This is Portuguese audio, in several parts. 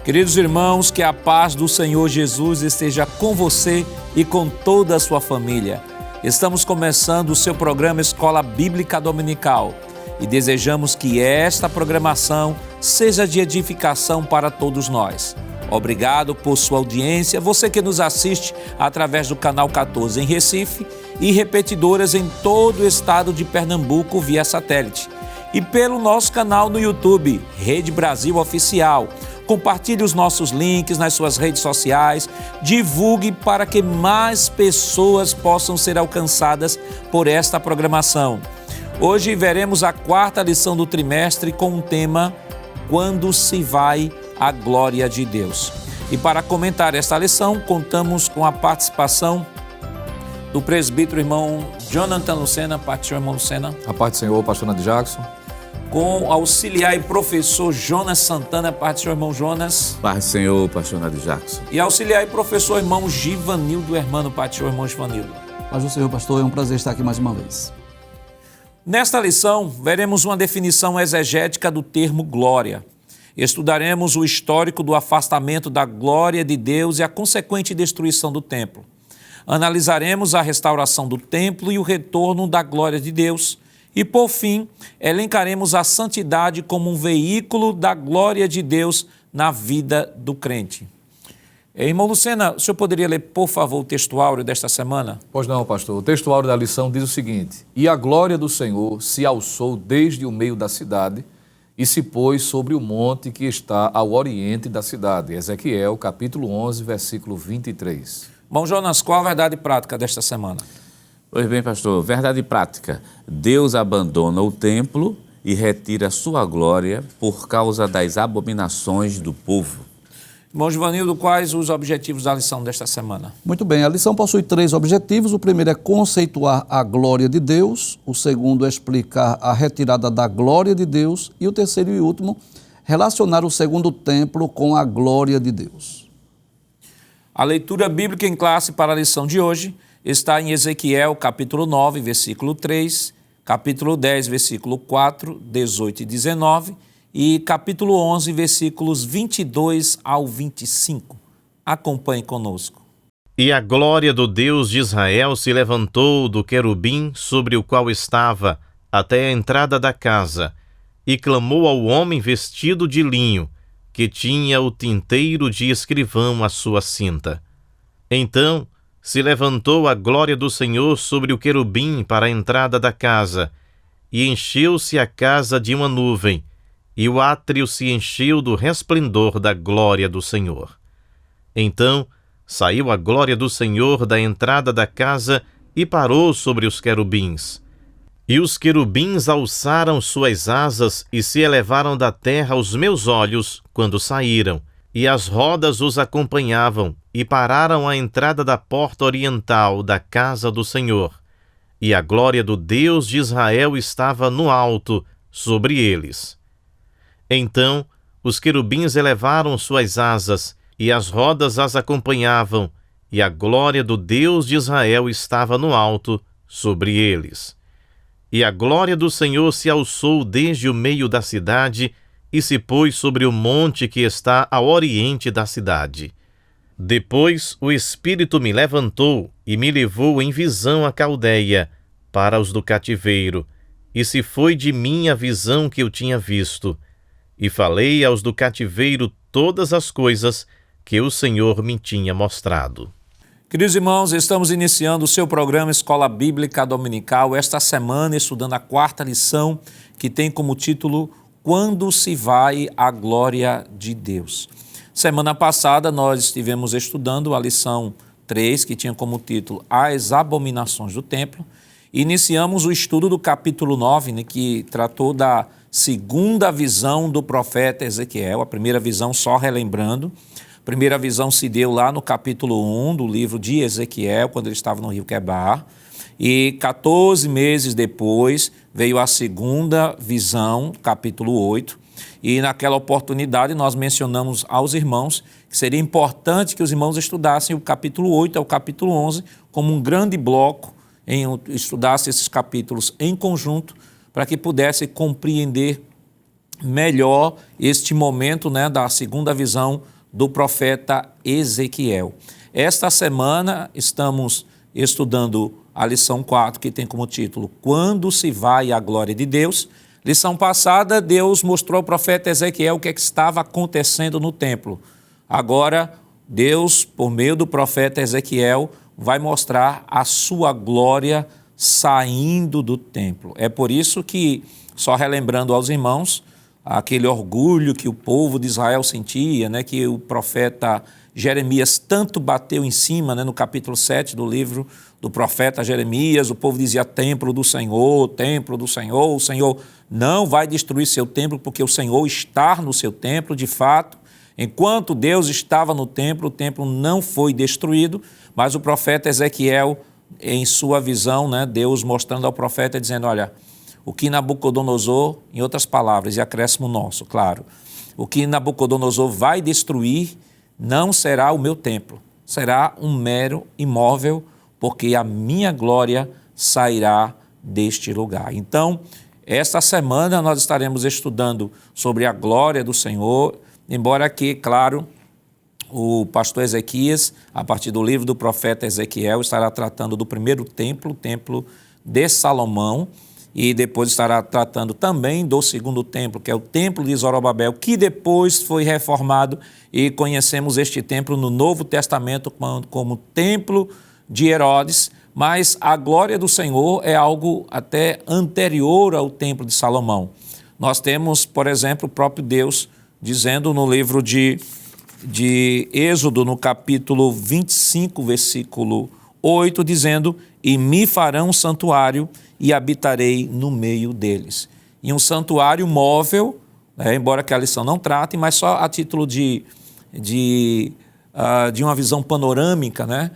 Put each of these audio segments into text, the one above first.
Queridos irmãos, que a paz do Senhor Jesus esteja com você e com toda a sua família. Estamos começando o seu programa Escola Bíblica Dominical e desejamos que esta programação seja de edificação para todos nós. Obrigado por sua audiência, você que nos assiste através do canal 14 em Recife e repetidoras em todo o estado de Pernambuco via satélite. E pelo nosso canal no YouTube, Rede Brasil Oficial. Compartilhe os nossos links nas suas redes sociais, divulgue para que mais pessoas possam ser alcançadas por esta programação. Hoje veremos a quarta lição do trimestre com o tema Quando se vai a glória de Deus. E para comentar esta lição, contamos com a participação do presbítero irmão Jonathan Lucena. Paz do Senhor, irmão Lucena. A paz do Senhor, pastor Nando Jackson. Com o auxiliar e professor Jonas Santana. Paz do Senhor, irmão Jonas. Paz do Senhor, pastor Nando Jackson. E auxiliar e professor irmão Givanildo Hermano. Paz do Senhor, irmão Givanildo. Paz do Senhor, pastor. É um prazer estar aqui mais uma vez. Nesta lição, veremos uma definição exegética do termo glória. Estudaremos o histórico do afastamento da glória de Deus e a consequente destruição do templo. Analisaremos a restauração do templo e o retorno da glória de Deus. E, por fim, elencaremos a santidade como um veículo da glória de Deus na vida do crente. Irmão Lucena, o senhor poderia ler, por favor, o textuário desta semana? Pois não, pastor. O textuário da lição diz o seguinte: E a glória do Senhor se alçou desde o meio da cidade e se pôs sobre o monte que está ao oriente da cidade. Ezequiel, capítulo 11, versículo 23. Bom, Jonas, qual a verdade prática desta semana? Pois bem, pastor, verdade prática. Deus abandona o templo e retira sua glória por causa das abominações do povo. Irmão Givanildo, quais os objetivos da lição desta semana? Muito bem, a lição possui 3 objetivos. O primeiro é conceituar a glória de Deus, o segundo é explicar a retirada da glória de Deus e o terceiro e último, relacionar o segundo templo com a glória de Deus. A leitura bíblica em classe para a lição de hoje está em Ezequiel, capítulo 9, versículo 3, capítulo 10, versículo 4, 18 e 19 e capítulo 11, versículos 22 ao 25. Acompanhe conosco. E a glória do Deus de Israel se levantou do querubim sobre o qual estava até a entrada da casa e clamou ao homem vestido de linho, que tinha o tinteiro de escrivão à sua cinta. Então se levantou a glória do Senhor sobre o querubim para a entrada da casa, e encheu-se a casa de uma nuvem, e o átrio se encheu do resplendor da glória do Senhor. Então saiu a glória do Senhor da entrada da casa e parou sobre os querubins. E os querubins alçaram suas asas e se elevaram da terra aos meus olhos quando saíram, e as rodas os acompanhavam, e pararam à entrada da porta oriental da casa do Senhor. E a glória do Deus de Israel estava no alto, sobre eles. Então os querubins elevaram suas asas, e as rodas as acompanhavam, e a glória do Deus de Israel estava no alto, sobre eles. E a glória do Senhor se alçou desde o meio da cidade, e se pôs sobre o monte que está ao oriente da cidade. Depois o Espírito me levantou e me levou em visão à Caldeia, para os do cativeiro, e se foi de mim a visão que eu tinha visto. E falei aos do cativeiro todas as coisas que o Senhor me tinha mostrado. Queridos irmãos, estamos iniciando o seu programa Escola Bíblica Dominical, esta semana estudando a quarta lição, que tem como título Quando se vai a glória de Deus. Semana passada nós estivemos estudando a lição 3, que tinha como título As Abominações do Templo. Iniciamos o estudo do capítulo 9, né, que tratou da segunda visão do profeta Ezequiel. A primeira visão, só relembrando, a primeira visão se deu lá no capítulo 1 do livro de Ezequiel, quando ele estava no rio Quebar. E 14 meses depois veio a segunda visão, capítulo 8, e naquela oportunidade nós mencionamos aos irmãos que seria importante que os irmãos estudassem o capítulo 8 ao capítulo 11 como um grande bloco, estudassem esses capítulos em conjunto para que pudessem compreender melhor este momento, né, da segunda visão do profeta Ezequiel. Esta semana estamos estudando a lição 4, que tem como título Quando se vai a glória de Deus. Lição passada, Deus mostrou ao profeta Ezequiel o que estava acontecendo no templo. Agora, Deus, por meio do profeta Ezequiel, vai mostrar a sua glória saindo do templo. É por isso que, só relembrando aos irmãos, aquele orgulho que o povo de Israel sentia, né, que o profeta Jeremias tanto bateu em cima, né, no capítulo 7 do livro do profeta Jeremias, o povo dizia templo do Senhor, o Senhor não vai destruir seu templo porque o Senhor está no seu templo, de fato. Enquanto Deus estava no templo, o templo não foi destruído, mas o profeta Ezequiel, em sua visão, né, Deus mostrando ao profeta, dizendo, olha, o que Nabucodonosor, em outras palavras, e acréscimo nosso, claro, o que Nabucodonosor vai destruir não será o meu templo, será um mero imóvel, porque a minha glória sairá deste lugar. Então, esta semana nós estaremos estudando sobre a glória do Senhor, embora que, claro, o pastor Ezequias, a partir do livro do profeta Ezequiel, estará tratando do primeiro templo, o templo de Salomão, e depois estará tratando também do segundo templo, que é o templo de Zorobabel, que depois foi reformado, e conhecemos este templo no Novo Testamento como templo de Herodes, mas a glória do Senhor é algo até anterior ao templo de Salomão. Nós temos, por exemplo, o próprio Deus dizendo no livro de Êxodo, no capítulo 25, versículo 8, dizendo, e me farão um santuário e habitarei no meio deles. E um santuário móvel, né, embora que a lição não trate, mas só a título de uma visão panorâmica, né,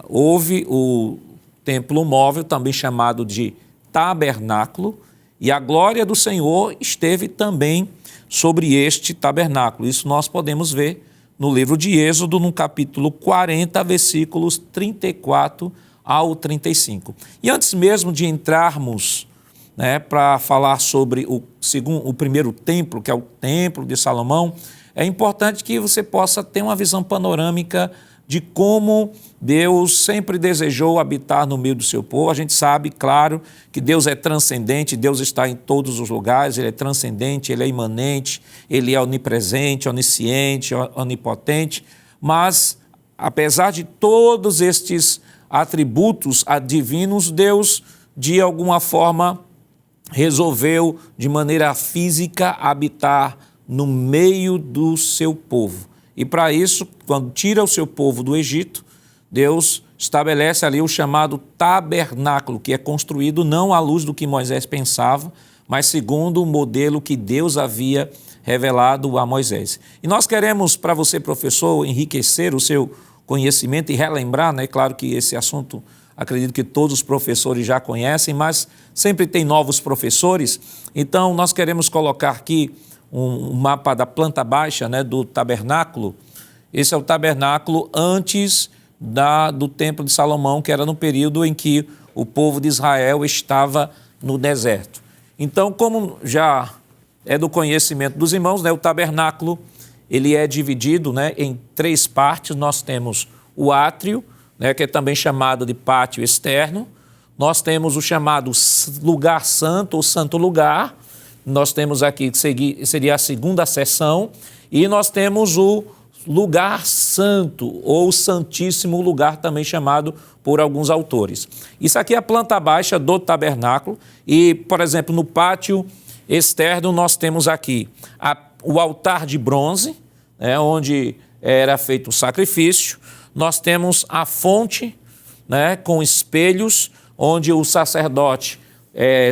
houve o templo móvel, também chamado de tabernáculo, e a glória do Senhor esteve também sobre este tabernáculo. Isso nós podemos ver no livro de Êxodo, no capítulo 40, versículos 34 ao 35. E antes mesmo de entrarmos, né, para falar sobre o primeiro templo, que é o templo de Salomão, é importante que você possa ter uma visão panorâmica de como Deus sempre desejou habitar no meio do seu povo. A gente sabe, claro, que Deus é transcendente, Deus está em todos os lugares, Ele é transcendente, Ele é imanente, Ele é onipresente, onisciente, onipotente, mas, apesar de todos estes atributos divinos, Deus, de alguma forma, resolveu, de maneira física, habitar no meio do seu povo. E para isso, quando tira o seu povo do Egito, Deus estabelece ali o chamado tabernáculo, que é construído não à luz do que Moisés pensava, mas segundo o modelo que Deus havia revelado a Moisés. E nós queremos, para você, professor, enriquecer o seu conhecimento e relembrar, né? Claro que esse assunto, acredito que todos os professores já conhecem, mas sempre tem novos professores. Então, nós queremos colocar aqui um mapa da planta baixa, né, do tabernáculo. Esse é o tabernáculo antes do templo de Salomão, que era no período em que o povo de Israel estava no deserto. Então, como já é do conhecimento dos irmãos, né, o tabernáculo ele é dividido, né, em 3 partes. Nós temos o átrio, né, que é também chamado de pátio externo. Nós temos o chamado lugar santo ou santo lugar. Nós temos aqui, que seria a segunda seção, e nós temos o lugar santo, ou santíssimo lugar, também chamado por alguns autores. Isso aqui é a planta baixa do tabernáculo, e, por exemplo, no pátio externo nós temos aqui o altar de bronze, né, onde era feito o sacrifício. Nós temos a fonte, né, com espelhos, onde o sacerdote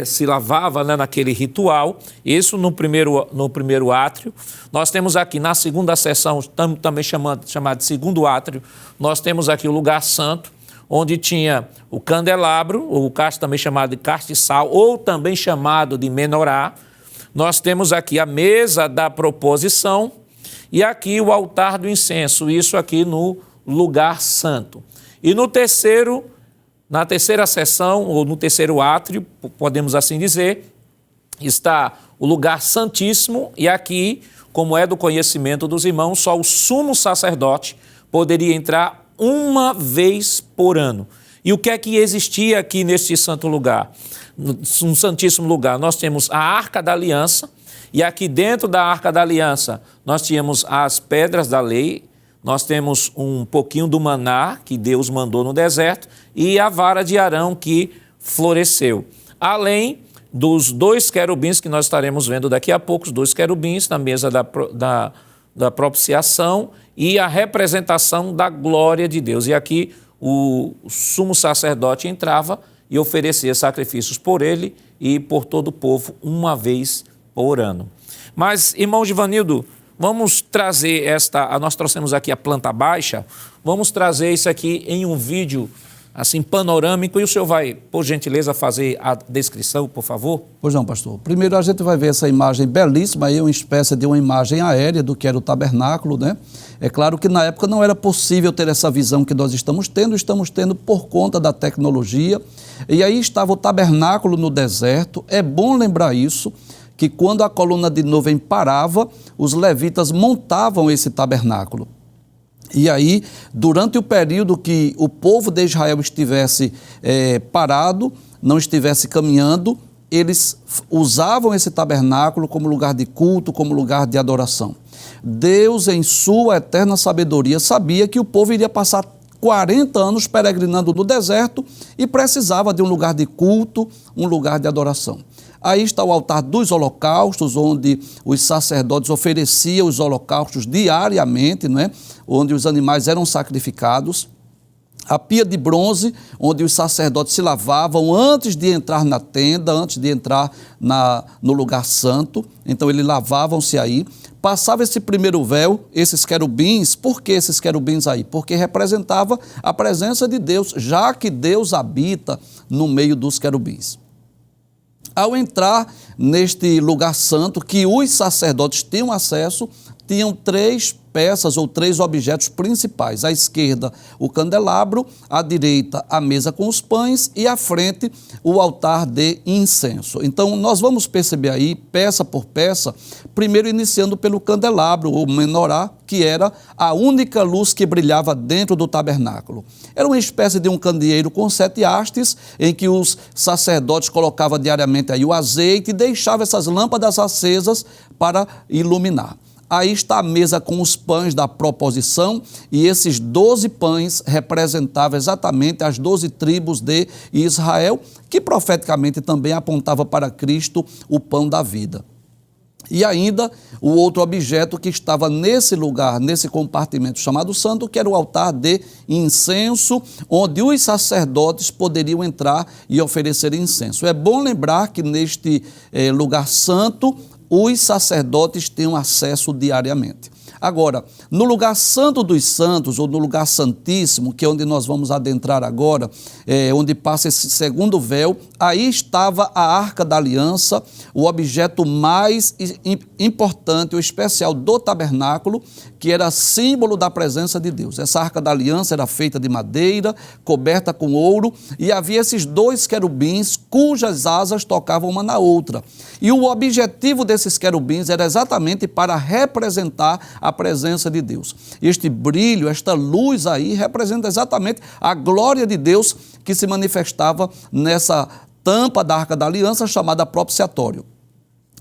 se lavava, né, naquele ritual, isso no primeiro átrio. Nós temos aqui na segunda seção, também chamado de segundo átrio, nós temos aqui o lugar santo, onde tinha o candelabro, o casto também chamado de castiçal, ou também chamado de menorá. Nós temos aqui a mesa da proposição e aqui o altar do incenso, isso aqui no lugar santo. E na terceira seção, ou no terceiro átrio, podemos assim dizer, está o lugar santíssimo, e aqui como é do conhecimento dos irmãos, só o sumo sacerdote poderia entrar uma vez por ano. E o que é que existia aqui neste santo lugar? Um santíssimo lugar, nós temos a Arca da Aliança, e aqui dentro da Arca da Aliança nós tínhamos as pedras da lei, nós temos um pouquinho do maná que Deus mandou no deserto e a vara de Arão que floresceu. Além dos 2 querubins que nós estaremos vendo daqui a pouco, os 2 querubins na mesa da propiciação e a representação da glória de Deus. E aqui o sumo sacerdote entrava e oferecia sacrifícios por ele e por todo o povo uma vez por ano. Mas, irmão Givanildo, vamos trazer nós trouxemos aqui a planta baixa, vamos trazer isso aqui em um vídeo assim panorâmico, e o senhor vai, por gentileza, fazer a descrição, por favor? Pois não, pastor. Primeiro a gente vai ver essa imagem belíssima, aí uma espécie de uma imagem aérea do que era o tabernáculo, né? É claro que na época não era possível ter essa visão que nós estamos tendo por conta da tecnologia, e aí estava o tabernáculo no deserto. É bom lembrar isso, que quando a coluna de nuvem parava, os levitas montavam esse tabernáculo. E aí, durante o período que o povo de Israel estivesse parado, não estivesse caminhando, eles usavam esse tabernáculo como lugar de culto, como lugar de adoração. Deus, em sua eterna sabedoria, sabia que o povo iria passar 40 anos peregrinando no deserto e precisava de um lugar de culto, um lugar de adoração. Aí está o altar dos holocaustos, onde os sacerdotes ofereciam os holocaustos diariamente, né? Onde os animais eram sacrificados. A pia de bronze, onde os sacerdotes se lavavam antes de entrar na tenda, antes de entrar no lugar santo. Então, eles lavavam-se aí. Passava esse primeiro véu, esses querubins. Por que esses querubins aí? Porque representava a presença de Deus, já que Deus habita no meio dos querubins. Ao entrar neste lugar santo, que os sacerdotes tinham acesso, tinham 3 peças ou 3 objetos principais. À esquerda, o candelabro, à direita, a mesa com os pães e à frente, o altar de incenso. Então, nós vamos perceber aí, peça por peça, primeiro iniciando pelo candelabro, ou menorá, que era a única luz que brilhava dentro do tabernáculo. Era uma espécie de um candeeiro com 7 hastes, em que os sacerdotes colocavam diariamente aí o azeite e deixavam essas lâmpadas acesas para iluminar. Aí está a mesa com os pães da proposição, e esses 12 pães representavam exatamente as 12 tribos de Israel, que profeticamente também apontava para Cristo, o pão da vida. E ainda o outro objeto que estava nesse lugar, nesse compartimento chamado santo, que era o altar de incenso, onde os sacerdotes poderiam entrar e oferecer incenso. É bom lembrar que neste lugar santo, os sacerdotes tinham acesso diariamente. Agora, no lugar santo dos santos, ou no lugar santíssimo, que é onde nós vamos adentrar agora, onde passa esse segundo véu, aí estava a Arca da Aliança, o objeto mais importante, o especial do tabernáculo, que era símbolo da presença de Deus. Essa Arca da Aliança era feita de madeira, coberta com ouro, e havia esses 2 querubins cujas asas tocavam uma na outra. E o objetivo desses querubins era exatamente para representar a presença de Deus. Este brilho, esta luz aí, representa exatamente a glória de Deus que se manifestava nessa tampa da Arca da Aliança chamada propiciatório.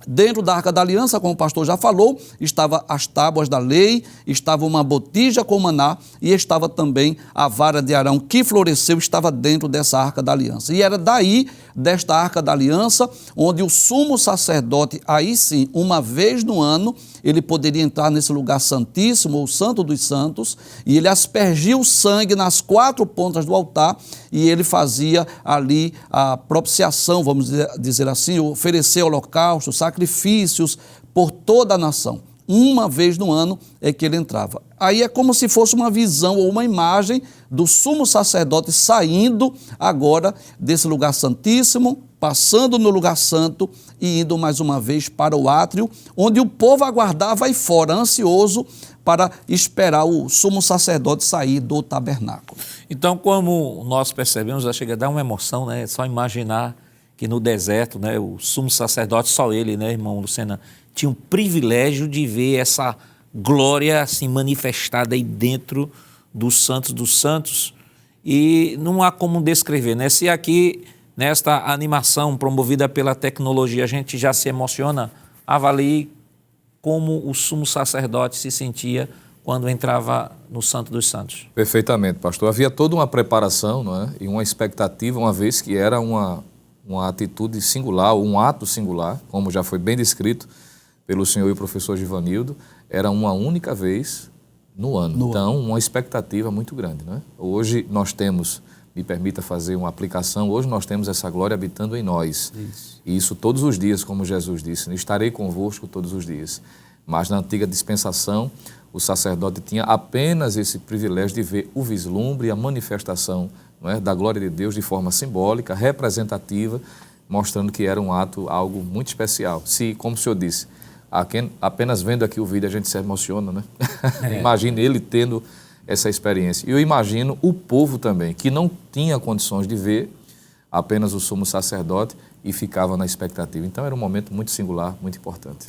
Dentro da Arca da Aliança, como o pastor já falou, estava as tábuas da lei, estava uma botija com maná e estava também a vara de Arão que floresceu, estava dentro dessa Arca da Aliança. E era daí, desta Arca da Aliança, onde o sumo sacerdote, aí sim, uma vez no ano, ele poderia entrar nesse lugar santíssimo, ou santo dos santos, e ele aspergia o sangue nas 4 pontas do altar, e ele fazia ali a propiciação, vamos dizer assim, oferecer holocaustos, sacrifícios por toda a nação. Uma vez no ano é que ele entrava. Aí é como se fosse uma visão ou uma imagem do sumo sacerdote saindo agora desse lugar santíssimo, passando no lugar santo e indo mais uma vez para o átrio, onde o povo aguardava aí fora, ansioso para esperar o sumo sacerdote sair do tabernáculo. Então, como nós percebemos, já chega a dar uma emoção, né? É só imaginar que no deserto, né, o sumo sacerdote, só ele, né, irmão Lucena, tinham o privilégio de ver essa glória assim manifestada aí dentro dos santos, e não há como descrever, né? Se aqui, nesta animação promovida pela tecnologia, a gente já se emociona, avalie como o sumo sacerdote se sentia quando entrava no Santo dos Santos. Perfeitamente, pastor. Havia toda uma preparação, não é? E uma expectativa, uma vez que era uma atitude singular, um ato singular, como já foi bem descrito pelo senhor e o professor Givanildo, era uma única vez no ano. Então, uma expectativa muito grande, não é? Hoje nós temos, me permita fazer uma aplicação, hoje nós temos essa glória habitando em nós. Isso. E isso todos os dias, como Jesus disse, estarei convosco todos os dias. Mas na antiga dispensação, o sacerdote tinha apenas esse privilégio de ver o vislumbre e a manifestação, não é, da glória de Deus de forma simbólica, representativa, mostrando que era um ato, algo muito especial. Se, como o senhor disse, apenas vendo aqui o vídeo a gente se emociona, né? Imagine ele tendo essa experiência. E eu imagino o povo também, que não tinha condições de ver apenas o sumo sacerdote e ficava na expectativa. Então era um momento muito singular, muito importante.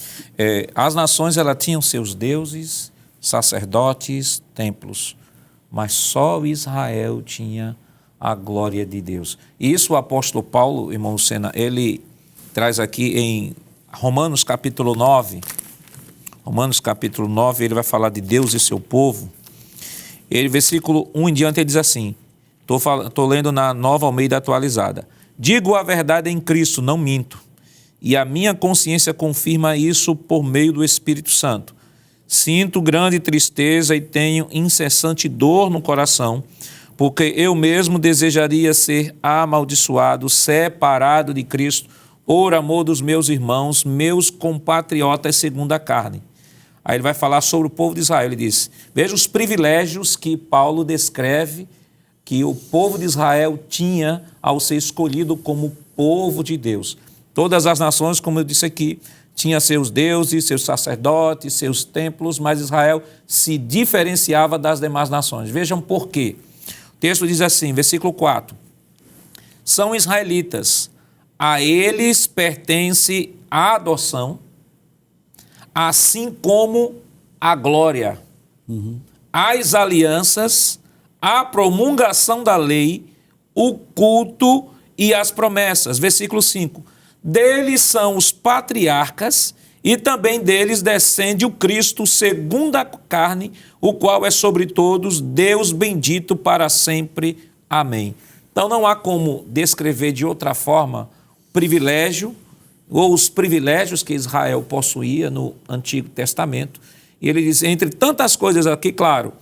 As nações elas tinham seus deuses, sacerdotes, templos, mas só Israel tinha a glória de Deus. E isso o apóstolo Paulo, irmão Lucena, ele traz aqui em Romanos capítulo 9, ele vai falar de Deus e seu povo. Ele, versículo 1 em diante, ele diz assim, estou lendo na Nova Almeida Atualizada: digo a verdade em Cristo, não minto, e a minha consciência confirma isso por meio do Espírito Santo. Sinto grande tristeza e tenho incessante dor no coração, porque eu mesmo desejaria ser amaldiçoado, separado de Cristo, por amor dos meus irmãos, meus compatriotas segundo a carne. Aí ele vai falar sobre o povo de Israel. Ele diz, veja os privilégios que Paulo descreve que o povo de Israel tinha ao ser escolhido como povo de Deus. Todas as nações, como eu disse aqui, tinham seus deuses, seus sacerdotes, seus templos, mas Israel se diferenciava das demais nações. Vejam por quê. O texto diz assim, versículo 4, são israelitas, a eles pertence a adoção, assim como a glória, as alianças, a promulgação da lei, o culto e as promessas. Versículo 5. Deles são os patriarcas e também deles descende o Cristo segundo a carne, o qual é sobre todos, Deus bendito para sempre. Amém. Então não há como descrever de outra forma privilégio ou os privilégios que Israel possuía no Antigo Testamento. E ele diz, entre tantas coisas aqui, claro,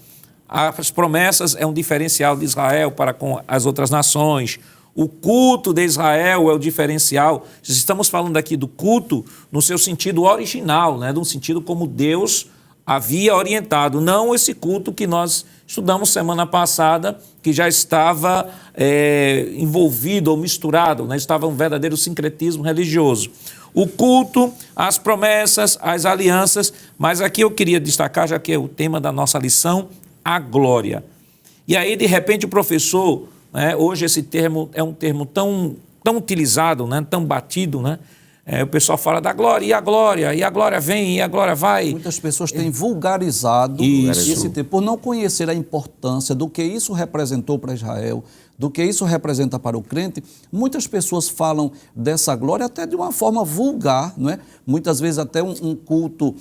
as promessas é um diferencial de Israel para com as outras nações. O culto de Israel é o diferencial. Estamos falando aqui do culto no seu sentido original, né? No sentido como Deus havia orientado, não esse culto que nós estudamos semana passada, que já estava envolvido ou misturado, né? Estava um verdadeiro sincretismo religioso. O culto, as promessas, as alianças, mas aqui eu queria destacar, já que é o tema da nossa lição, a glória. E aí, de repente, o professor, né, hoje esse termo é um termo tão utilizado, né, tão batido, né? O pessoal fala da glória, e a glória vem, e a glória vai. Muitas pessoas têm vulgarizado esse termo, por não conhecer a importância do que isso representou para Israel, do que isso representa para o crente. Muitas pessoas falam dessa glória até de uma forma vulgar, não é? Muitas vezes até um culto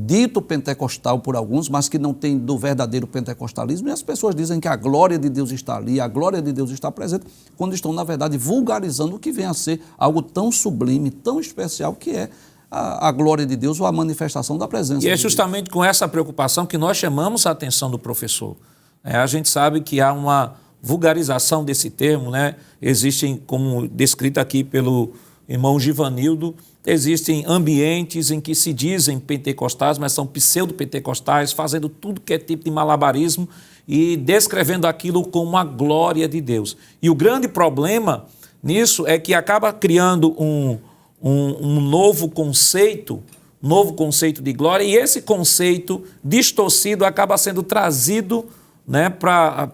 dito pentecostal por alguns, mas que não tem do verdadeiro pentecostalismo, e as pessoas dizem que a glória de Deus está ali, a glória de Deus está presente, quando estão, na verdade, vulgarizando o que vem a ser algo tão sublime, tão especial, que é a glória de Deus ou a manifestação da presença de Deus. E é justamente com essa preocupação que nós chamamos a atenção do professor. A gente sabe que há uma vulgarização desse termo, né? Existem, como descrito aqui pelo irmão Givanildo, existem ambientes em que se dizem pentecostais, mas são pseudo-pentecostais, fazendo tudo que é tipo de malabarismo e descrevendo aquilo como a glória de Deus. E o grande problema nisso é que acaba criando um novo conceito de glória, e esse conceito distorcido acaba sendo trazido, né,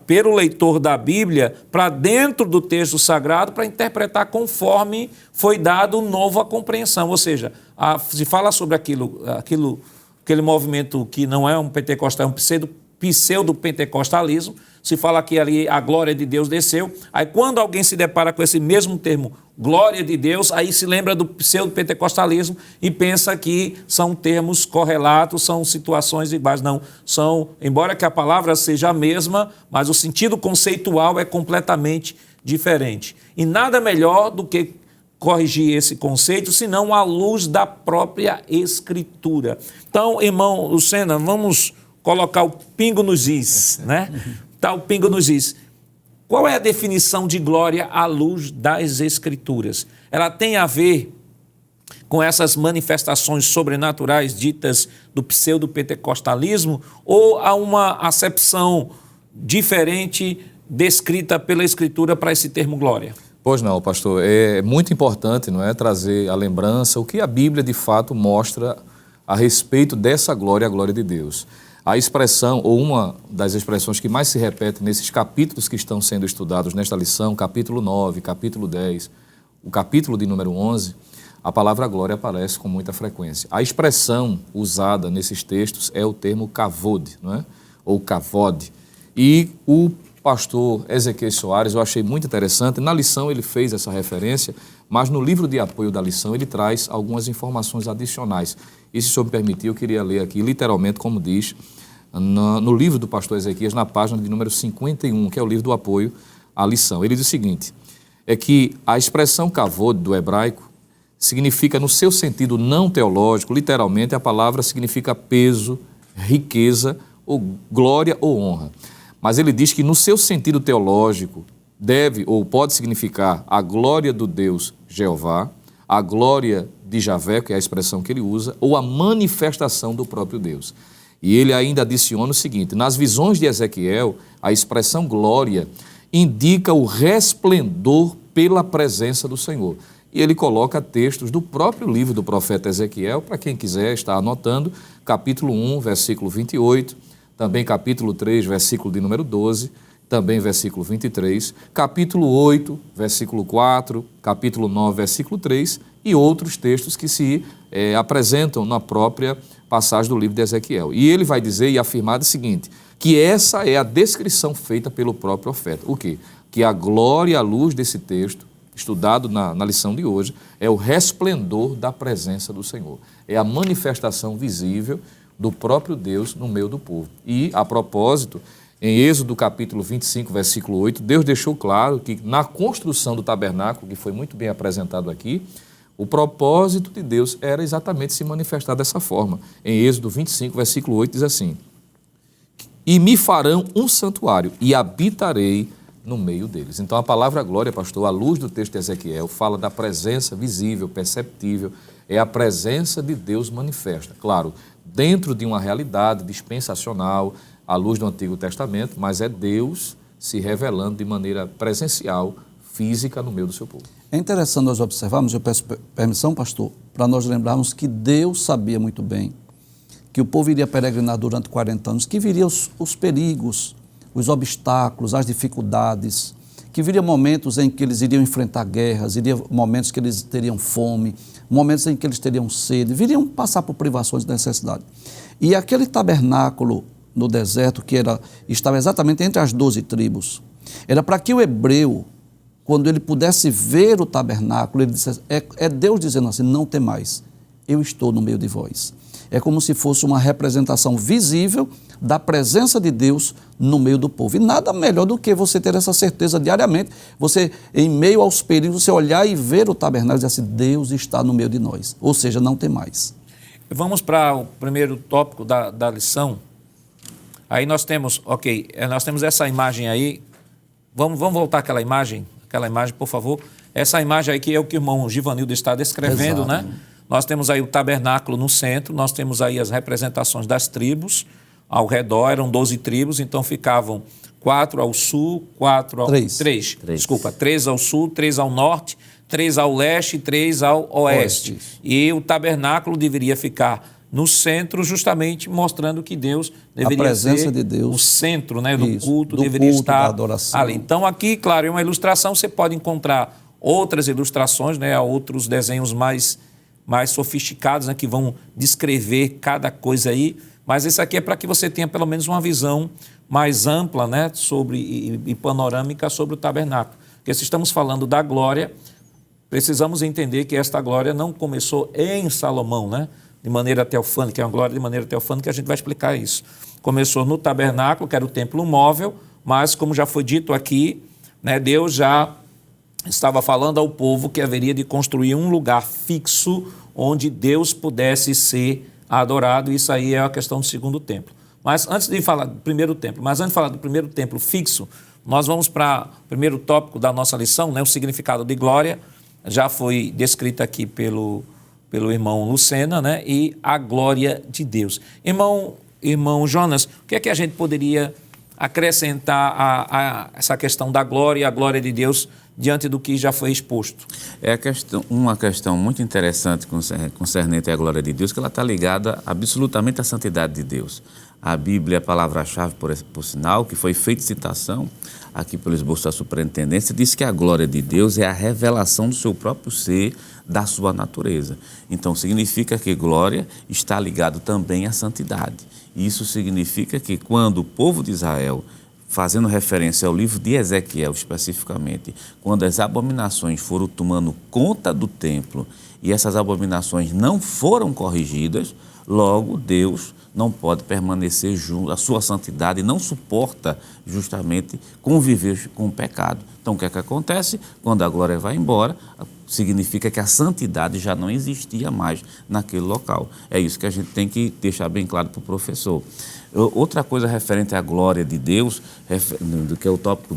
pelo leitor da Bíblia para dentro do texto sagrado para interpretar conforme foi dado nova compreensão. Ou seja, se fala sobre aquele movimento que não é um pentecostal, é um pseudo-pentecostalismo, se fala que ali a glória de Deus desceu, aí quando alguém se depara com esse mesmo termo, glória de Deus, aí se lembra do pseudo-pentecostalismo e pensa que são termos correlatos, são situações iguais. Não, embora que a palavra seja a mesma, mas o sentido conceitual é completamente diferente. E nada melhor do que corrigir esse conceito, senão à luz da própria Escritura. Então, irmão Lucena, vamos colocar o pingo nos is, né? Tá, o pingo nos is. Qual é a definição de glória à luz das Escrituras? Ela tem a ver com essas manifestações sobrenaturais ditas do pseudo-pentecostalismo ou há uma acepção diferente descrita pela Escritura para esse termo glória? Pois não, pastor. É muito importante, não é, trazer à lembrança o que a Bíblia de fato mostra a respeito dessa glória, a glória de Deus. A expressão, ou uma das expressões que mais se repete nesses capítulos que estão sendo estudados nesta lição, capítulo 9, capítulo 10, o capítulo de número 11, a palavra glória aparece com muita frequência. A expressão usada nesses textos é o termo kavod, não é? Ou kavod. E o pastor Ezequiel Soares, eu achei muito interessante, na lição ele fez essa referência, mas no livro de apoio da lição ele traz algumas informações adicionais. E se o senhor me permitir, eu queria ler aqui literalmente como diz no livro do pastor Ezequias, na página de número 51, que é o livro do apoio à lição. Ele diz o seguinte, é que a expressão kavod do hebraico significa, no seu sentido não teológico, literalmente a palavra significa peso, riqueza, ou glória ou honra. Mas ele diz que no seu sentido teológico deve ou pode significar a glória do Deus Jeová, a glória de Javé, que é a expressão que ele usa, ou a manifestação do próprio Deus. E ele ainda adiciona o seguinte, nas visões de Ezequiel, a expressão glória indica o resplendor pela presença do Senhor. E ele coloca textos do próprio livro do profeta Ezequiel, para quem quiser estar anotando, capítulo 1, versículo 28, também capítulo 3, versículo de número 12, também versículo 23, capítulo 8, versículo 4, capítulo 9, versículo 3 e outros textos que se apresentam na própria passagem do livro de Ezequiel. E ele vai dizer e afirmar o seguinte, que essa é a descrição feita pelo próprio profeta. O quê? Que a glória à luz desse texto, estudado na lição de hoje, é o resplendor da presença do Senhor. É a manifestação visível do próprio Deus no meio do povo. E, a propósito, em Êxodo capítulo 25, versículo 8, Deus deixou claro que na construção do tabernáculo, que foi muito bem apresentado aqui, o propósito de Deus era exatamente se manifestar dessa forma. Em Êxodo 25, versículo 8, diz assim, e me farão um santuário e habitarei no meio deles. Então a palavra glória, pastor, à luz do texto de Ezequiel, fala da presença visível, perceptível, é a presença de Deus manifesta. Claro, dentro de uma realidade dispensacional, à luz do Antigo Testamento, mas é Deus se revelando de maneira presencial, física, no meio do seu povo. É interessante nós observarmos, eu peço permissão, pastor, para nós lembrarmos que Deus sabia muito bem que o povo iria peregrinar durante 40 anos, que viriam os perigos, os obstáculos, as dificuldades, que viriam momentos em que eles iriam enfrentar guerras, viriam momentos que eles teriam fome, momentos em que eles teriam sede, viriam passar por privações de necessidade. E aquele tabernáculo no deserto, que estava exatamente entre as 12 tribos, era para que o hebreu, quando ele pudesse ver o tabernáculo, ele dissesse, é Deus dizendo assim, não temais, eu estou no meio de vós. É como se fosse uma representação visível da presença de Deus no meio do povo. E nada melhor do que você ter essa certeza diariamente, você, em meio aos perigos, você olhar e ver o tabernáculo e dizer assim, Deus está no meio de nós, ou seja, não temais. Vamos para o primeiro tópico da lição. Aí nós temos, nós temos essa imagem aí, vamos voltar aquela imagem, por favor. Essa imagem aí que é o que o irmão Givanildo está descrevendo, exato, né? Nós temos aí o tabernáculo no centro, nós temos aí as representações das tribos, ao redor eram 12 tribos, então ficavam 4 ao sul, 3 ao sul, 3 ao norte, 3 ao leste e 3 ao oeste. E o tabernáculo deveria ficar no centro, justamente mostrando que Deus deveria ser de Deus, o centro, né, do culto, deveria estar da adoração. ali. Então aqui, claro, é uma ilustração, você pode encontrar outras ilustrações, né, outros desenhos mais mais sofisticados, né, que vão descrever cada coisa aí, mas esse aqui é para que você tenha pelo menos uma visão mais ampla, né, e panorâmica sobre o tabernáculo. Porque se estamos falando da glória, precisamos entender que esta glória não começou em Salomão, né, de maneira teofânica, é uma glória de maneira teofânica, a gente vai explicar isso. Começou no tabernáculo, que era o templo móvel, mas como já foi dito aqui, né, Deus já estava falando ao povo que haveria de construir um lugar fixo onde Deus pudesse ser adorado. Isso aí é a questão do segundo templo. Mas antes de falar do primeiro templo, fixo, nós vamos para o primeiro tópico da nossa lição, né, o significado de glória. Já foi descrito aqui pelo irmão Lucena, né, e a glória de Deus. Irmão Jonas, o que é que a gente poderia acrescentar a essa questão da glória e a glória de Deus diante do que já foi exposto? É uma questão muito interessante concernente à glória de Deus, que ela está ligada absolutamente à santidade de Deus. A Bíblia é a palavra-chave, por sinal, que foi feita citação aqui pelo esboço da superintendência, diz que a glória de Deus é a revelação do seu próprio ser, da sua natureza. Então, significa que glória está ligado também à santidade. Isso significa que quando o povo de Israel, fazendo referência ao livro de Ezequiel especificamente, quando as abominações foram tomando conta do templo e essas abominações não foram corrigidas, logo Deus não pode permanecer junto, a sua santidade não suporta justamente conviver com o pecado. Então o que é que acontece? Quando a glória vai embora, significa que a santidade já não existia mais naquele local. É isso que a gente tem que deixar bem claro para o professor. Outra coisa referente à glória de Deus, que é o tópico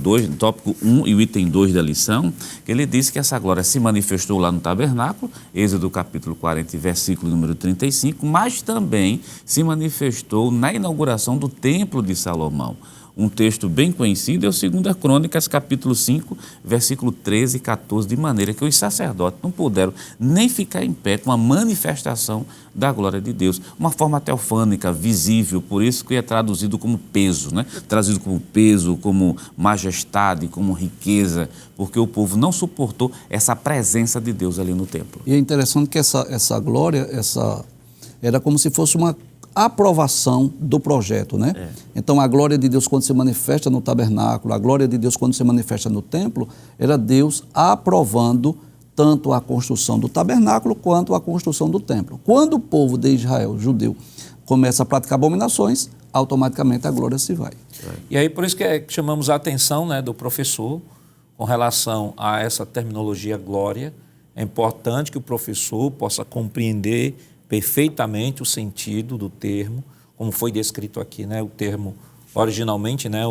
1 e o item 2 da lição, que ele diz que essa glória se manifestou lá no tabernáculo, Êxodo capítulo 40, versículo número 35, mas também se manifestou na inauguração do templo de Salomão. Um texto bem conhecido é o 2 Crônicas, capítulo 5, versículo 13 e 14, de maneira que os sacerdotes não puderam nem ficar em pé com a manifestação da glória de Deus. Uma forma teofânica, visível, por isso que é traduzido como peso, né? Traduzido como peso, como majestade, como riqueza, porque o povo não suportou essa presença de Deus ali no templo. E é interessante que essa glória, era como se fosse uma aprovação do projeto, né? Então a glória de Deus quando se manifesta no tabernáculo, a glória de Deus quando se manifesta no templo, era Deus aprovando tanto a construção do tabernáculo quanto a construção do templo. Quando o povo de Israel, judeu, começa a praticar abominações, automaticamente a glória se vai. E aí por isso que chamamos a atenção, né, do professor com relação a essa terminologia glória. É importante que o professor possa compreender perfeitamente o sentido do termo, como foi descrito aqui, né? O termo originalmente, né,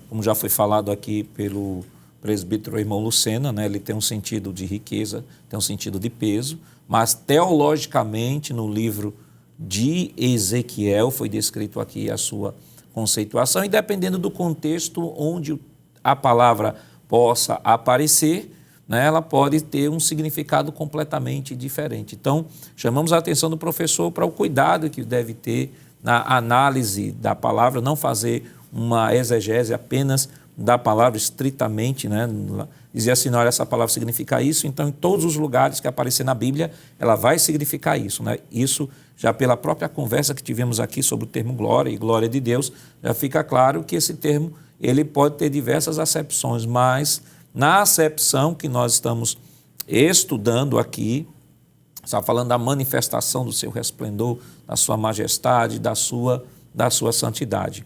como já foi falado aqui pelo presbítero irmão Lucena, né, ele tem um sentido de riqueza, tem um sentido de peso, mas teologicamente no livro de Ezequiel foi descrito aqui a sua conceituação, e dependendo do contexto onde a palavra possa aparecer, né, ela pode ter um significado completamente diferente. Então, chamamos a atenção do professor para o cuidado que deve ter na análise da palavra, não fazer uma exegese apenas da palavra estritamente, né, dizer assim, olha, essa palavra significa isso, então em todos os lugares que aparecer na Bíblia, ela vai significar isso, né? Isso já pela própria conversa que tivemos aqui sobre o termo glória e glória de Deus, já fica claro que esse termo ele pode ter diversas acepções, mas na acepção que nós estamos estudando aqui, está falando da manifestação do seu resplendor, da sua majestade, da sua santidade.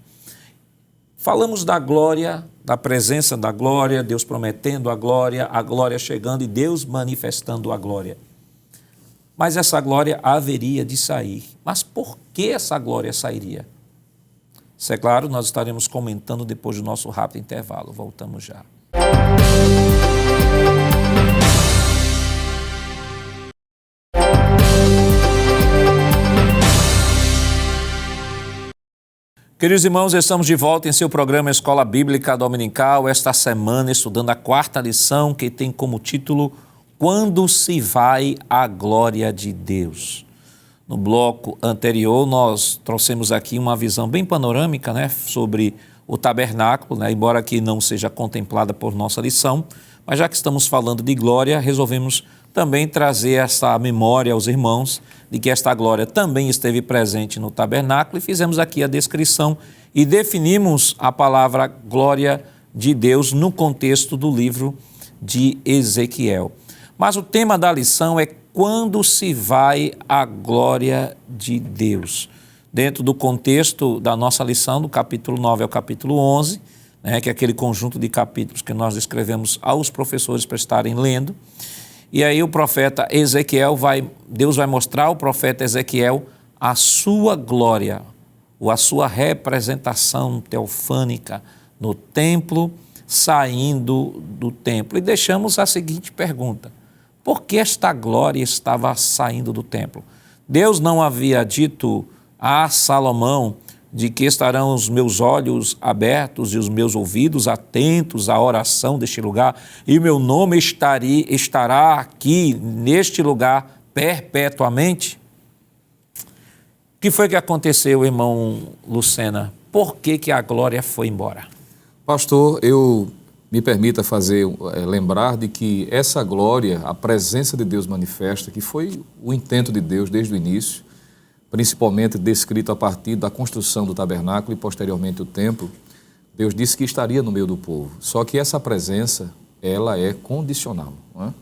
Falamos da glória, da presença da glória, Deus prometendo a glória chegando e Deus manifestando a glória. Mas essa glória haveria de sair. Mas por que essa glória sairia? Isso é claro, nós estaremos comentando depois do nosso rápido intervalo. Voltamos já. Queridos irmãos, estamos de volta em seu programa Escola Bíblica Dominical, esta semana estudando a 4ª lição, que tem como título Quando se vai a glória de Deus. No bloco anterior, nós trouxemos aqui uma visão bem panorâmica, né, sobre o tabernáculo, né, embora que não seja contemplada por nossa lição, mas já que estamos falando de glória, resolvemos também trazer essa memória aos irmãos de que esta glória também esteve presente no tabernáculo, e fizemos aqui a descrição e definimos a palavra glória de Deus no contexto do livro de Ezequiel. Mas o tema da lição é quando se vai a glória de Deus. Dentro do contexto da nossa lição, do capítulo 9 ao capítulo 11, que é aquele conjunto de capítulos que nós escrevemos aos professores para estarem lendo. E aí o profeta Ezequiel Deus vai mostrar ao profeta Ezequiel a sua glória, ou a sua representação teofânica no templo, saindo do templo. E deixamos a seguinte pergunta: por que esta glória estava saindo do templo? Deus não havia dito a Salomão de que estarão os meus olhos abertos e os meus ouvidos atentos à oração deste lugar, e o meu nome estará aqui neste lugar perpetuamente? O que foi que aconteceu, irmão Lucena? Por que a glória foi embora? Pastor, eu me permita lembrar de que essa glória, a presença de Deus manifesta, que foi o intento de Deus desde o início, principalmente descrito a partir da construção do tabernáculo e posteriormente o templo, Deus disse que estaria no meio do povo. Só que essa presença, ela é condicional, não é?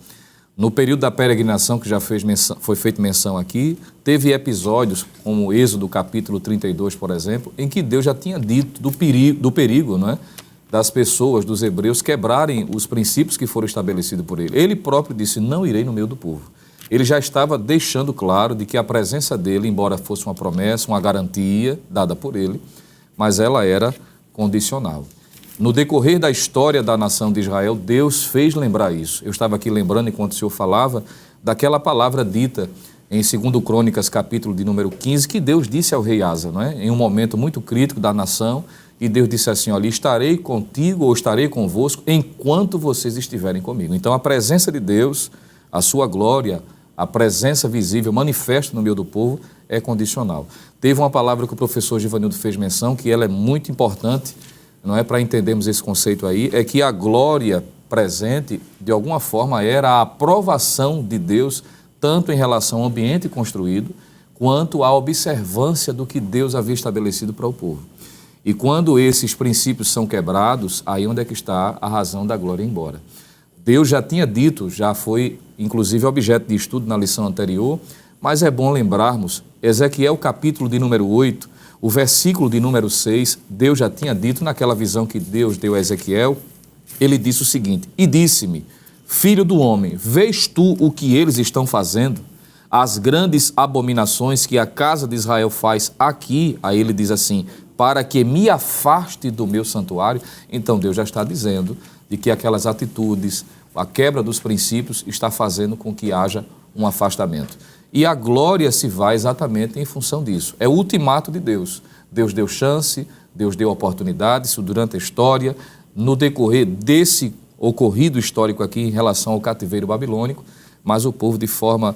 No período da peregrinação, que já foi feita menção aqui, teve episódios, como o Êxodo capítulo 32, por exemplo, em que Deus já tinha dito do perigo, não é? Das pessoas, dos hebreus, quebrarem os princípios que foram estabelecidos por ele. Ele próprio disse: não irei no meio do povo. Ele já estava deixando claro de que a presença dele, embora fosse uma promessa, uma garantia dada por ele, mas ela era condicional. No decorrer da história da nação de Israel, Deus fez lembrar isso. Eu estava aqui lembrando, enquanto o senhor falava, daquela palavra dita em 2 Crônicas, capítulo de número 15, que Deus disse ao rei Asa, não é? Em um momento muito crítico da nação, e Deus disse assim: olha, estarei contigo ou estarei convosco enquanto vocês estiverem comigo. Então a presença de Deus, a sua glória, a presença visível, manifesta no meio do povo, é condicional. Teve uma palavra que o professor Givanildo fez menção, que ela é muito importante, não é, para entendermos esse conceito aí, é que a glória presente, de alguma forma, era a aprovação de Deus, tanto em relação ao ambiente construído, quanto à observância do que Deus havia estabelecido para o povo. E quando esses princípios são quebrados, aí onde é que está a razão da glória ir embora. Deus já tinha dito, já foi inclusive objeto de estudo na lição anterior, mas é bom lembrarmos, Ezequiel capítulo de número 8, o versículo de número 6, Deus já tinha dito naquela visão que Deus deu a Ezequiel, ele disse o seguinte: e disse-me, filho do homem, vês tu o que eles estão fazendo? As grandes abominações que a casa de Israel faz aqui, aí ele diz assim, para que me afaste do meu santuário. Então Deus já está dizendo de que aquelas atitudes, a quebra dos princípios está fazendo com que haja um afastamento. E a glória se vai exatamente em função disso. É o ultimato de Deus. Deus deu chance, Deus deu oportunidade, isso durante a história, no decorrer desse ocorrido histórico aqui em relação ao cativeiro babilônico, mas o povo de forma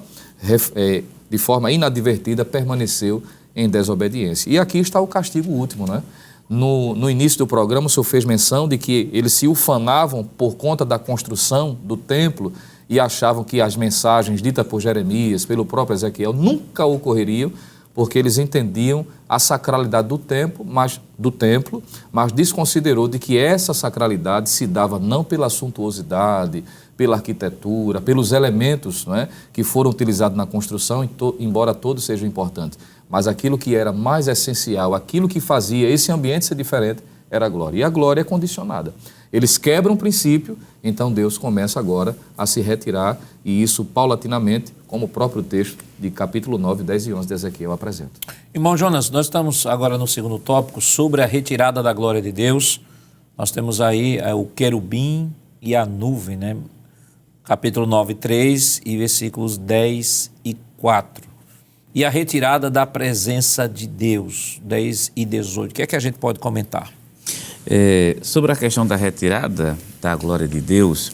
inadvertida permaneceu em desobediência. E aqui está o castigo último, né? No início do programa, o senhor fez menção de que eles se ufanavam por conta da construção do templo e achavam que as mensagens ditas por Jeremias, pelo próprio Ezequiel, nunca ocorreriam, porque eles entendiam a sacralidade do templo, mas desconsiderou de que essa sacralidade se dava não pela suntuosidade, pela arquitetura, pelos elementos, não é, que foram utilizados na construção, embora todos sejam importantes, mas aquilo que era mais essencial, aquilo que fazia esse ambiente ser diferente, era a glória. E a glória é condicionada. Eles quebram o princípio, então Deus começa agora a se retirar, e isso paulatinamente, como o próprio texto de capítulo 9, 10 e 11 de Ezequiel apresenta. Irmão Jonas, nós estamos agora no segundo tópico, sobre a retirada da glória de Deus. Nós temos aí o querubim e a nuvem, né? Capítulo 9, 3 e versículos 10 e 4. E a retirada da presença de Deus, 10 e 18. O que é que a gente pode comentar? Sobre a questão da retirada da glória de Deus,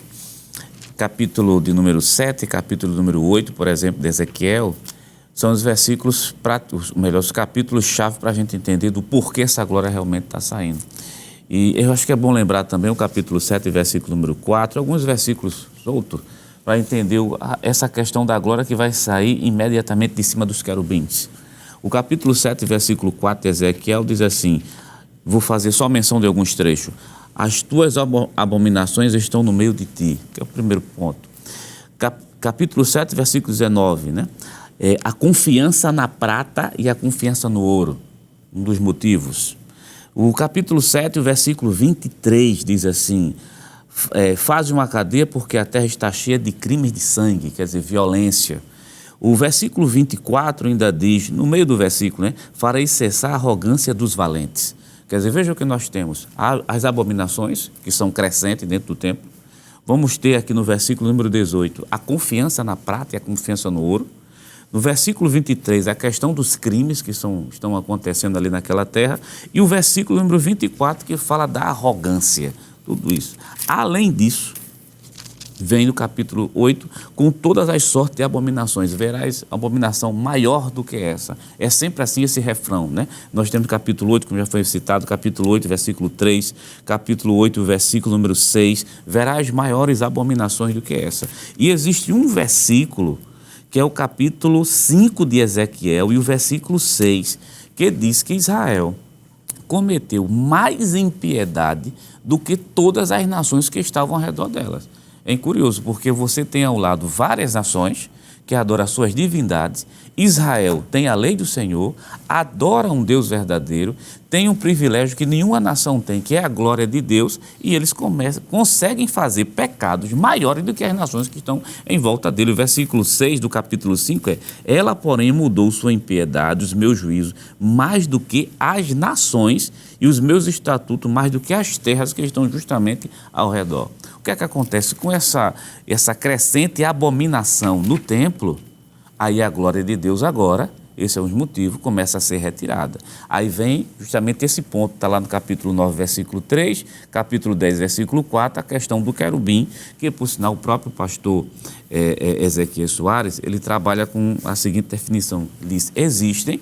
capítulo de número 7 e capítulo número 8, por exemplo, de Ezequiel, são os versículos, os capítulos-chave para a gente entender do porquê essa glória realmente está saindo. E eu acho que é bom lembrar também o capítulo 7, versículo número 4, alguns versículos soltos, para entender essa questão da glória que vai sair imediatamente de cima dos querubins. O capítulo 7, versículo 4 de Ezequiel diz assim, vou fazer só menção de alguns trechos. As tuas abominações estão no meio de ti, que é o primeiro ponto. Capítulo 7, versículo 19, né? A confiança na prata e a confiança no ouro, um dos motivos. O capítulo 7, o versículo 23 diz assim, faz uma cadeia porque a terra está cheia de crimes de sangue, quer dizer, violência. O versículo 24 ainda diz, no meio do versículo, né, farei cessar a arrogância dos valentes. Quer dizer, veja o que nós temos, as abominações, que são crescentes dentro do templo. Vamos ter aqui no versículo número 18, a confiança na prata e a confiança no ouro. No versículo 23, a questão dos crimes que estão acontecendo ali naquela terra. E o versículo número 24, que fala da arrogância, tudo isso. Além disso, vem no capítulo 8, com todas as sortes de abominações. Verás abominação maior do que essa. É sempre assim esse refrão, né? Nós temos capítulo 8, como já foi citado, capítulo 8, versículo 3, capítulo 8, versículo número 6. Verás maiores abominações do que essa. E existe um versículo, que é o capítulo 5 de Ezequiel e o versículo 6, que diz que Israel cometeu mais impiedade do que todas as nações que estavam ao redor delas. É curioso, porque você tem ao lado várias nações que adoram as suas divindades. Israel tem a lei do Senhor, adora um Deus verdadeiro, tem um privilégio que nenhuma nação tem, que é a glória de Deus, e eles conseguem fazer pecados maiores do que as nações que estão em volta dele. O versículo 6 do capítulo 5 é: ela, porém, mudou sua impiedade, os meus juízos, mais do que as nações, e os meus estatutos mais do que as terras que estão justamente ao redor. O que é que acontece com essa crescente abominação no templo? Aí a glória de Deus agora, esse é um motivo, começa a ser retirada. Aí vem justamente esse ponto, está lá no capítulo 9, versículo 3, capítulo 10, versículo 4, a questão do querubim, que por sinal o próprio pastor Ezequiel Soares, ele trabalha com a seguinte definição, diz: existem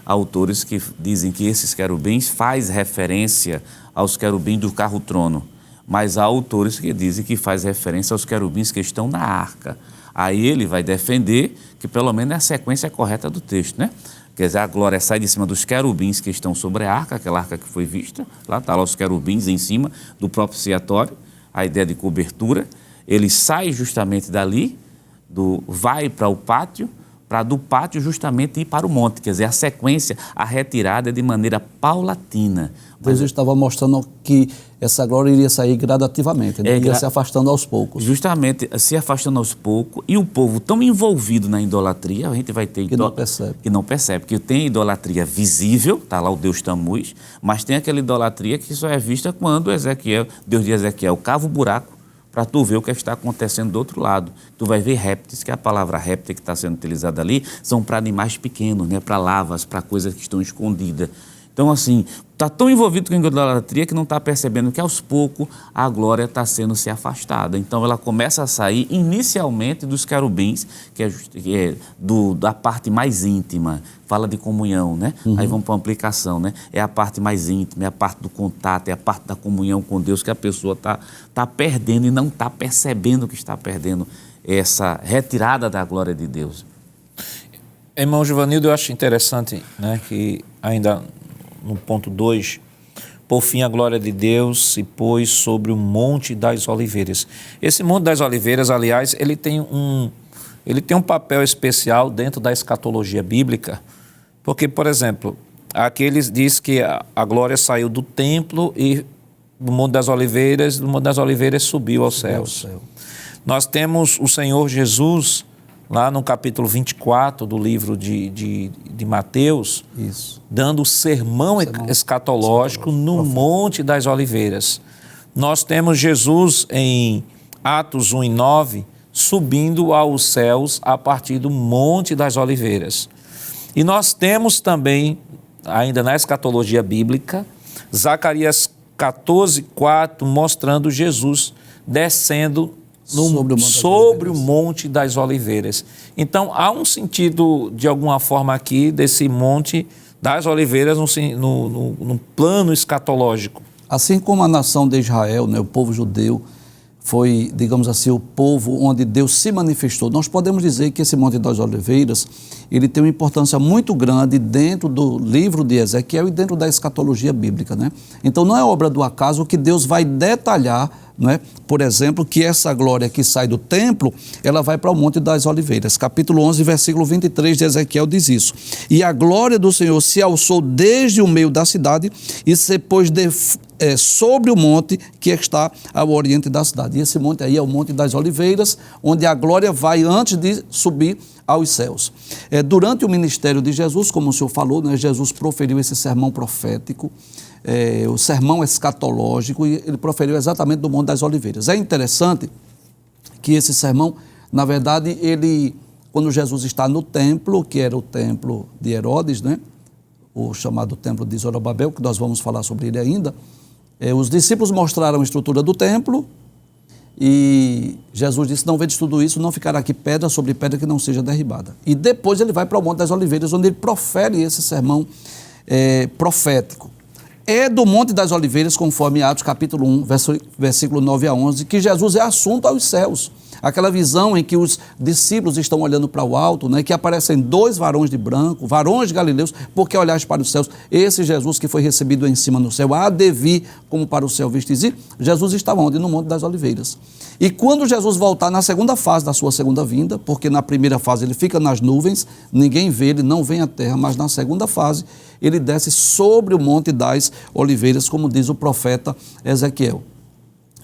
autores que dizem que esses querubins faz referência aos querubins do carro-trono, mas há autores que dizem que faz referência aos querubins que estão na arca. Aí ele vai defender que pelo menos é a sequência correta do texto, né? Quer dizer, a glória sai de cima dos querubins que estão sobre a arca, aquela arca que foi vista, lá está lá os querubins em cima do propiciatório, a ideia de cobertura. Ele sai justamente dali, vai para o pátio, para do pátio justamente ir para o monte, quer dizer, a sequência, a retirada é de maneira paulatina. Deus estava mostrando que essa glória iria sair gradativamente, né? Iria se afastando aos poucos. Justamente, se afastando aos poucos, e o povo tão envolvido na idolatria, a gente vai ter... Que não percebe. Que não percebe, porque tem idolatria visível, está lá o Deus Tamuz, mas tem aquela idolatria que só é vista quando Deus de Ezequiel cava o buraco, para tu ver o que está acontecendo do outro lado. Tu vai ver répteis, que a palavra réptil que está sendo utilizada ali, são para animais pequenos, né? Para lavas, para coisas que estão escondidas. Então, assim, está tão envolvido com a idolatria que não está percebendo que, aos poucos, a glória está sendo se afastada. Então, ela começa a sair inicialmente dos querubins, que é da parte mais íntima. Fala de comunhão, né? Uhum. Aí vamos para a aplicação, né? É a parte mais íntima, é a parte do contato, é a parte da comunhão com Deus que a pessoa está perdendo e não está percebendo que está perdendo essa retirada da glória de Deus. Irmão Givanildo, eu acho interessante, né, que ainda no ponto 2, por fim a glória de Deus se pôs sobre o Monte das Oliveiras. Esse Monte das Oliveiras, aliás, ele tem um papel especial dentro da escatologia bíblica, porque, por exemplo, aqueles diz que a glória saiu do templo e do Monte das Oliveiras subiu aos céus. Nós temos o Senhor Jesus, lá no capítulo 24 do livro de Mateus, isso, dando o sermão escatológico no Monte das Oliveiras. Nós temos Jesus em Atos 1 e 9, subindo aos céus a partir do Monte das Oliveiras. E nós temos também, ainda na escatologia bíblica, Zacarias 14:4, mostrando Jesus descendo sobre o Monte das Oliveiras. Então, há um sentido, de alguma forma, aqui, desse Monte das Oliveiras no plano escatológico. Assim como a nação de Israel, né, o povo judeu, foi, digamos assim, o povo onde Deus se manifestou. Nós podemos dizer que esse Monte das Oliveiras, ele tem uma importância muito grande dentro do livro de Ezequiel e dentro da escatologia bíblica, né? Então não é obra do acaso que Deus vai detalhar, né? Por exemplo, que essa glória que sai do templo, ela vai para o Monte das Oliveiras. Capítulo 11, versículo 23 de Ezequiel diz isso. E a glória do Senhor se alçou desde o meio da cidade e se pôs sobre o monte que está ao oriente da cidade. E esse monte aí é o Monte das Oliveiras, onde a glória vai antes de subir aos céus. Durante o ministério de Jesus, como o senhor falou, né, Jesus proferiu esse sermão profético, o sermão escatológico, e ele proferiu exatamente do Monte das Oliveiras. É interessante que esse sermão, na verdade, quando Jesus está no templo, que era o templo de Herodes, né, o chamado templo de Zorobabel, que nós vamos falar sobre ele ainda, os discípulos mostraram a estrutura do templo e Jesus disse: não vedes tudo isso, não ficará aqui pedra sobre pedra que não seja derribada. E depois ele vai para o Monte das Oliveiras, onde ele profere esse sermão profético. É do Monte das Oliveiras, conforme Atos capítulo 1, versículo 9 a 11, que Jesus é assunto aos céus. Aquela visão em que os discípulos estão olhando para o alto, né, que aparecem 2 varões de branco, varões galileus, porque olhaste para os céus. Esse Jesus que foi recebido em cima no céu, há de vir como para o céu vistes ir. Jesus estava onde? No Monte das Oliveiras. E quando Jesus voltar na segunda fase da sua segunda vinda, porque na primeira fase ele fica nas nuvens, ninguém vê, ele não vem à terra, mas na segunda fase ele desce sobre o Monte das Oliveiras, como diz o profeta Ezequiel.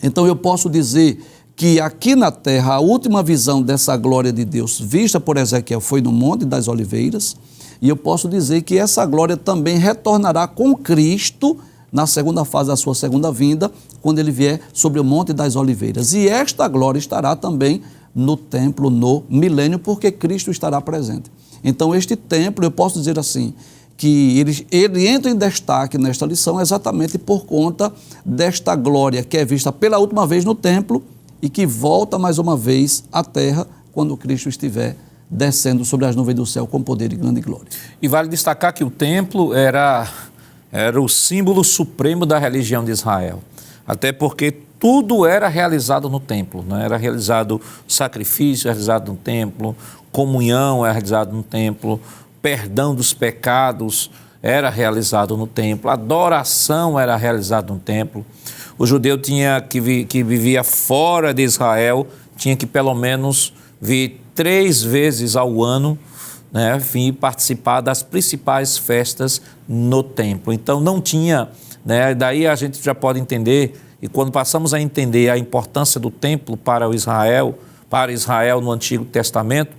Então eu posso dizer que aqui na terra a última visão dessa glória de Deus vista por Ezequiel foi no Monte das Oliveiras, e eu posso dizer que essa glória também retornará com Cristo na segunda fase da sua segunda vinda, quando ele vier sobre o Monte das Oliveiras. E esta glória estará também no templo no milênio, porque Cristo estará presente. Então este templo, eu posso dizer assim, que ele entra em destaque nesta lição exatamente por conta desta glória que é vista pela última vez no templo e que volta mais uma vez à terra quando Cristo estiver descendo sobre as nuvens do céu com poder e grande glória. E vale destacar que o templo era o símbolo supremo da religião de Israel, até porque tudo era realizado no templo, né? Era realizado sacrifício, realizado no templo, comunhão era realizado no templo, perdão dos pecados era realizado no templo, adoração era realizada no templo. O judeu que vivia fora de Israel tinha que pelo menos vir 3 vezes ao ano, né, vir participar das principais festas no templo. Então não tinha, né, daí a gente já pode entender, e quando passamos a entender a importância do templo para Israel no Antigo Testamento,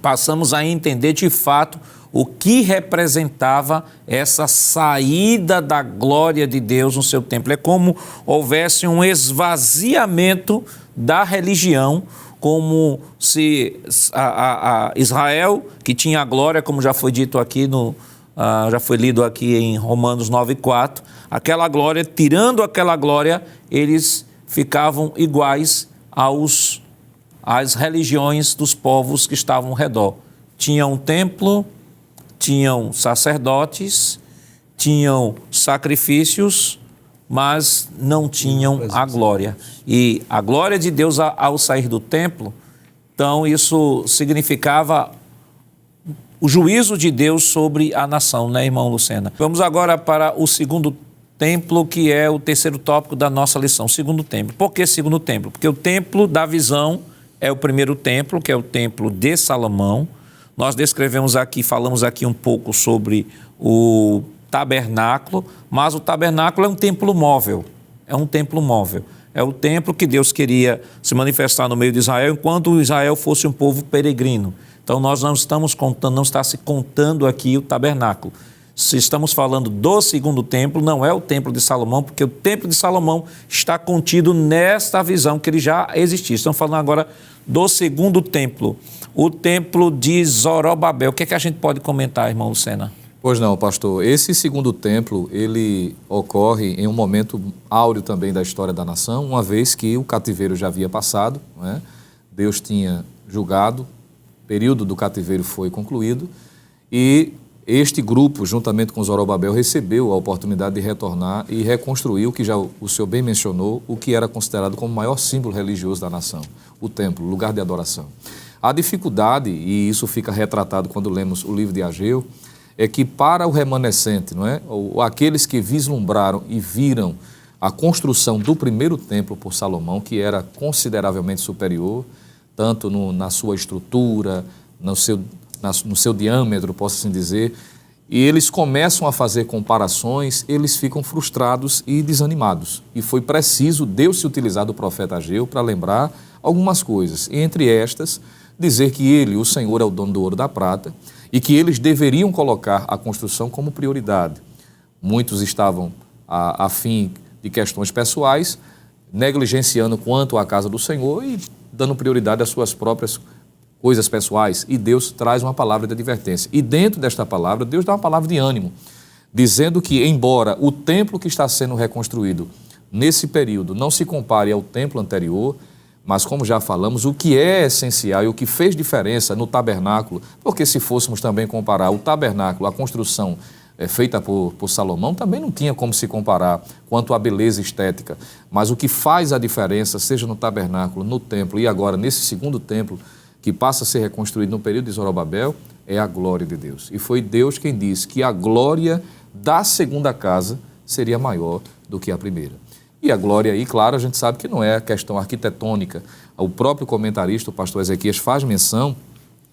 passamos a entender de fato o que representava essa saída da glória de Deus no seu templo. É como houvesse um esvaziamento da religião, como se a Israel, que tinha a glória, como já foi dito aqui, já foi lido aqui em Romanos 9,4, aquela glória, tirando aquela glória, eles ficavam iguais às religiões dos povos que estavam ao redor. Tinha um templo, tinham sacerdotes, tinham sacrifícios, mas não tinham a glória. E a glória de Deus ao sair do templo, então isso significava o juízo de Deus sobre a nação, né, irmão Lucena? Vamos agora para o segundo templo, que é o terceiro tópico da nossa lição, segundo templo. Por que segundo templo? Porque o templo da visão é o primeiro templo, que é o templo de Salomão. Nós descrevemos aqui, falamos aqui um pouco sobre o tabernáculo, mas o tabernáculo é um templo móvel, é um templo móvel. É o templo que Deus queria se manifestar no meio de Israel, enquanto Israel fosse um povo peregrino. Então nós não estamos contando, não está se contando aqui o tabernáculo. Se estamos falando do segundo templo, não é o templo de Salomão, porque o templo de Salomão está contido nesta visão que ele já existia. Estamos falando agora do segundo templo, o templo de Zorobabel. O que é que a gente pode comentar, irmão Lucena? Pois não, pastor. Esse segundo templo, ele ocorre em um momento áureo também da história da nação, uma vez que o cativeiro já havia passado, né? Deus tinha julgado, o período do cativeiro foi concluído, e este grupo, juntamente com Zorobabel, recebeu a oportunidade de retornar e reconstruir o que já o senhor bem mencionou, o que era considerado como o maior símbolo religioso da nação, o templo, o lugar de adoração. A dificuldade, e isso fica retratado quando lemos o livro de Ageu, é que para o remanescente, não é? Ou aqueles que vislumbraram e viram a construção do primeiro templo por Salomão, que era consideravelmente superior, tanto na sua estrutura, no seu diâmetro, posso assim dizer, e eles começam a fazer comparações, eles ficam frustrados e desanimados. E foi preciso Deus se utilizar do profeta Ageu para lembrar algumas coisas, e entre estas, dizer que ele, o Senhor, é o dono do ouro e da prata, e que eles deveriam colocar a construção como prioridade. Muitos estavam a fim de questões pessoais, negligenciando quanto à casa do Senhor e dando prioridade às suas próprias coisas pessoais. E Deus traz uma palavra de advertência. E dentro desta palavra, Deus dá uma palavra de ânimo, dizendo que, embora o templo que está sendo reconstruído nesse período não se compare ao templo anterior, mas, como já falamos, o que é essencial e o que fez diferença no tabernáculo, porque se fôssemos também comparar o tabernáculo, a construção feita por Salomão, também não tinha como se comparar quanto à beleza estética. Mas o que faz a diferença, seja no tabernáculo, no templo e agora nesse segundo templo, que passa a ser reconstruído no período de Zorobabel, é a glória de Deus. E foi Deus quem disse que a glória da segunda casa seria maior do que a primeira. E a glória aí, claro, a gente sabe que não é questão arquitetônica. O próprio comentarista, o pastor Ezequias, faz menção,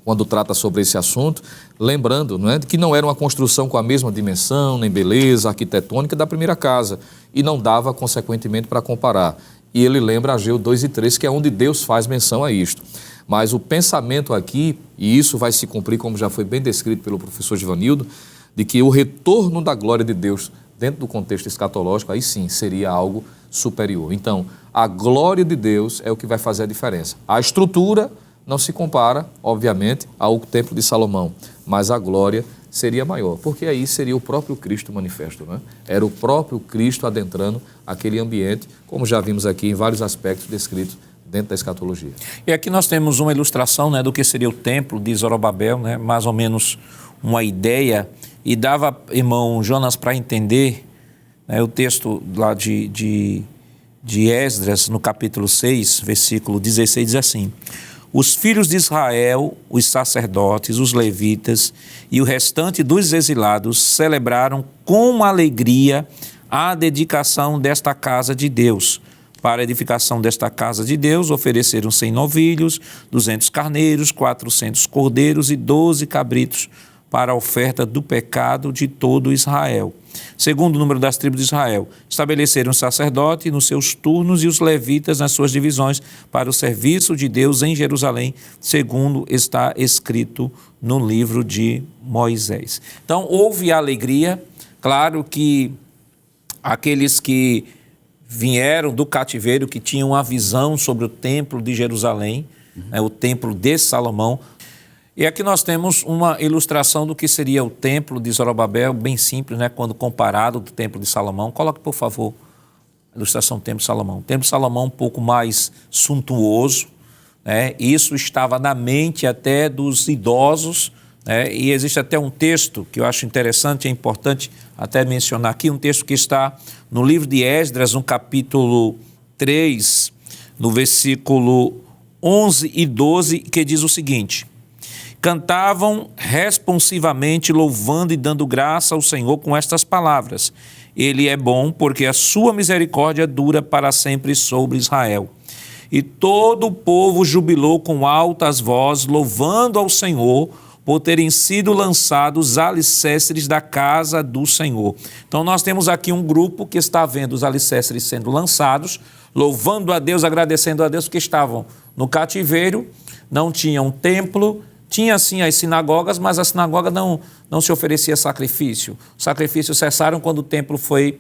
quando trata sobre esse assunto, lembrando, não é, que não era uma construção com a mesma dimensão, nem beleza arquitetônica da primeira casa, e não dava, consequentemente, para comparar. E ele lembra Ageu 2 e 3, que é onde Deus faz menção a isto. Mas o pensamento aqui, e isso vai se cumprir, como já foi bem descrito pelo professor Givanildo, de que o retorno da glória de Deus dentro do contexto escatológico, aí sim, seria algo superior. Então, a glória de Deus é o que vai fazer a diferença. A estrutura não se compara, obviamente, ao templo de Salomão, mas a glória seria maior, porque aí seria o próprio Cristo manifesto, né? Era o próprio Cristo adentrando aquele ambiente, como já vimos aqui em vários aspectos descritos dentro da escatologia. E aqui nós temos uma ilustração, né, do que seria o templo de Zorobabel, né, mais ou menos uma ideia, e dava, irmão Jonas, para entender, né, o texto lá de Esdras, no capítulo 6, versículo 16, diz assim: os filhos de Israel, os sacerdotes, os levitas e o restante dos exilados celebraram com alegria a dedicação desta casa de Deus. Para a edificação desta casa de Deus, ofereceram 100 novilhos, 200 carneiros, 400 cordeiros e 12 cabritos para a oferta do pecado de todo Israel. Segundo o número das tribos de Israel, estabeleceram o sacerdote nos seus turnos e os levitas nas suas divisões para o serviço de Deus em Jerusalém, segundo está escrito no livro de Moisés. Então, houve alegria. Claro que aqueles que vieram do cativeiro, que tinham uma visão sobre o templo de Jerusalém, né, o templo de Salomão. E aqui nós temos uma ilustração do que seria o templo de Zorobabel, bem simples, né, quando comparado do templo de Salomão. Coloque, por favor, a ilustração do templo de Salomão. O templo de Salomão um pouco mais suntuoso, né, isso estava na mente até dos idosos, né, e existe até um texto que eu acho interessante, é importante até mencionar aqui, um texto que está no livro de Esdras, no capítulo 3, no versículo 11 e 12, que diz o seguinte: cantavam responsivamente, louvando e dando graça ao Senhor com estas palavras: Ele é bom, porque a sua misericórdia dura para sempre sobre Israel. E todo o povo jubilou com altas vozes, louvando ao Senhor, por terem sido lançados os alicerces da casa do Senhor. Então nós temos aqui um grupo que está vendo os alicerces sendo lançados, louvando a Deus, agradecendo a Deus, que estavam no cativeiro, não tinham templo. Tinha sim as sinagogas, mas a sinagoga não se oferecia sacrifício. Os sacrifícios cessaram quando o templo foi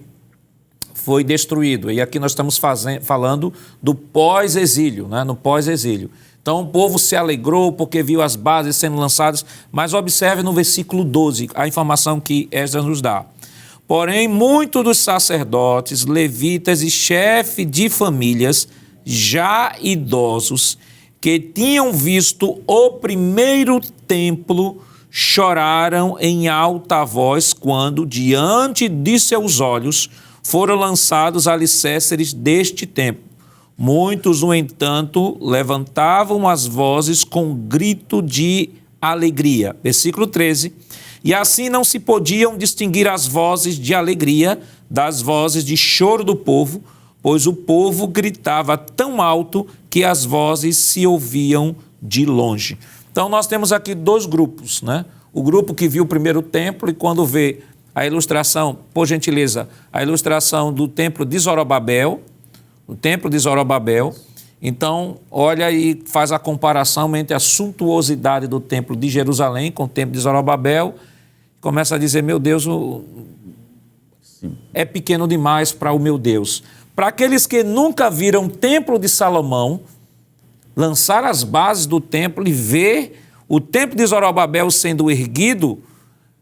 destruído. E aqui nós estamos falando do pós-exílio, né? No pós-exílio. Então o povo se alegrou porque viu as bases sendo lançadas, mas observe no versículo 12 a informação que Esdras nos dá. Porém, muitos dos sacerdotes, levitas e chefes de famílias, já idosos, que tinham visto o primeiro templo, choraram em alta voz quando, diante de seus olhos, foram lançados alicerces deste templo. Muitos, no entanto, levantavam as vozes com grito de alegria. Versículo 13. E assim não se podiam distinguir as vozes de alegria das vozes de choro do povo, pois o povo gritava tão alto que as vozes se ouviam de longe. Então nós temos aqui dois grupos, né? O grupo que viu o primeiro templo e quando vê a ilustração, por gentileza, a ilustração do templo de Zorobabel, o templo de Zorobabel, então olha e faz a comparação entre a suntuosidade do templo de Jerusalém com o templo de Zorobabel, começa a dizer, meu Deus, é pequeno demais para o meu Deus. Para aqueles que nunca viram o templo de Salomão, lançar as bases do templo e ver o templo de Zorobabel sendo erguido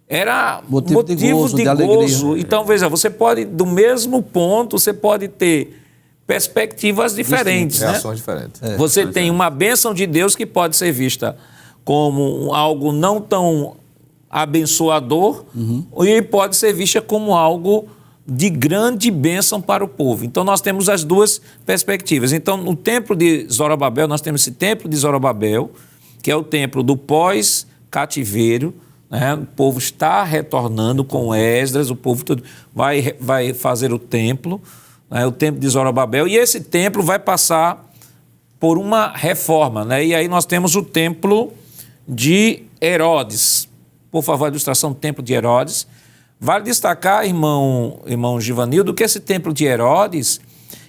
era motivo de gozo. Então, veja, você pode, do mesmo ponto, você pode ter perspectivas diferentes. Reações diferentes. Você tem uma bênção de Deus que pode ser vista como algo não tão abençoador e pode ser vista como algo de grande bênção para o povo. Então, nós temos as duas perspectivas. Então, no templo de Zorobabel, nós temos esse templo de Zorobabel, que é o templo do pós-cativeiro, né? O povo está retornando com Esdras, o povo todo vai fazer o templo de Zorobabel, e esse templo vai passar por uma reforma, né? E aí nós temos o templo de Herodes. Por favor, a ilustração do templo de Herodes. Vale destacar, irmão Givanildo, que esse templo de Herodes,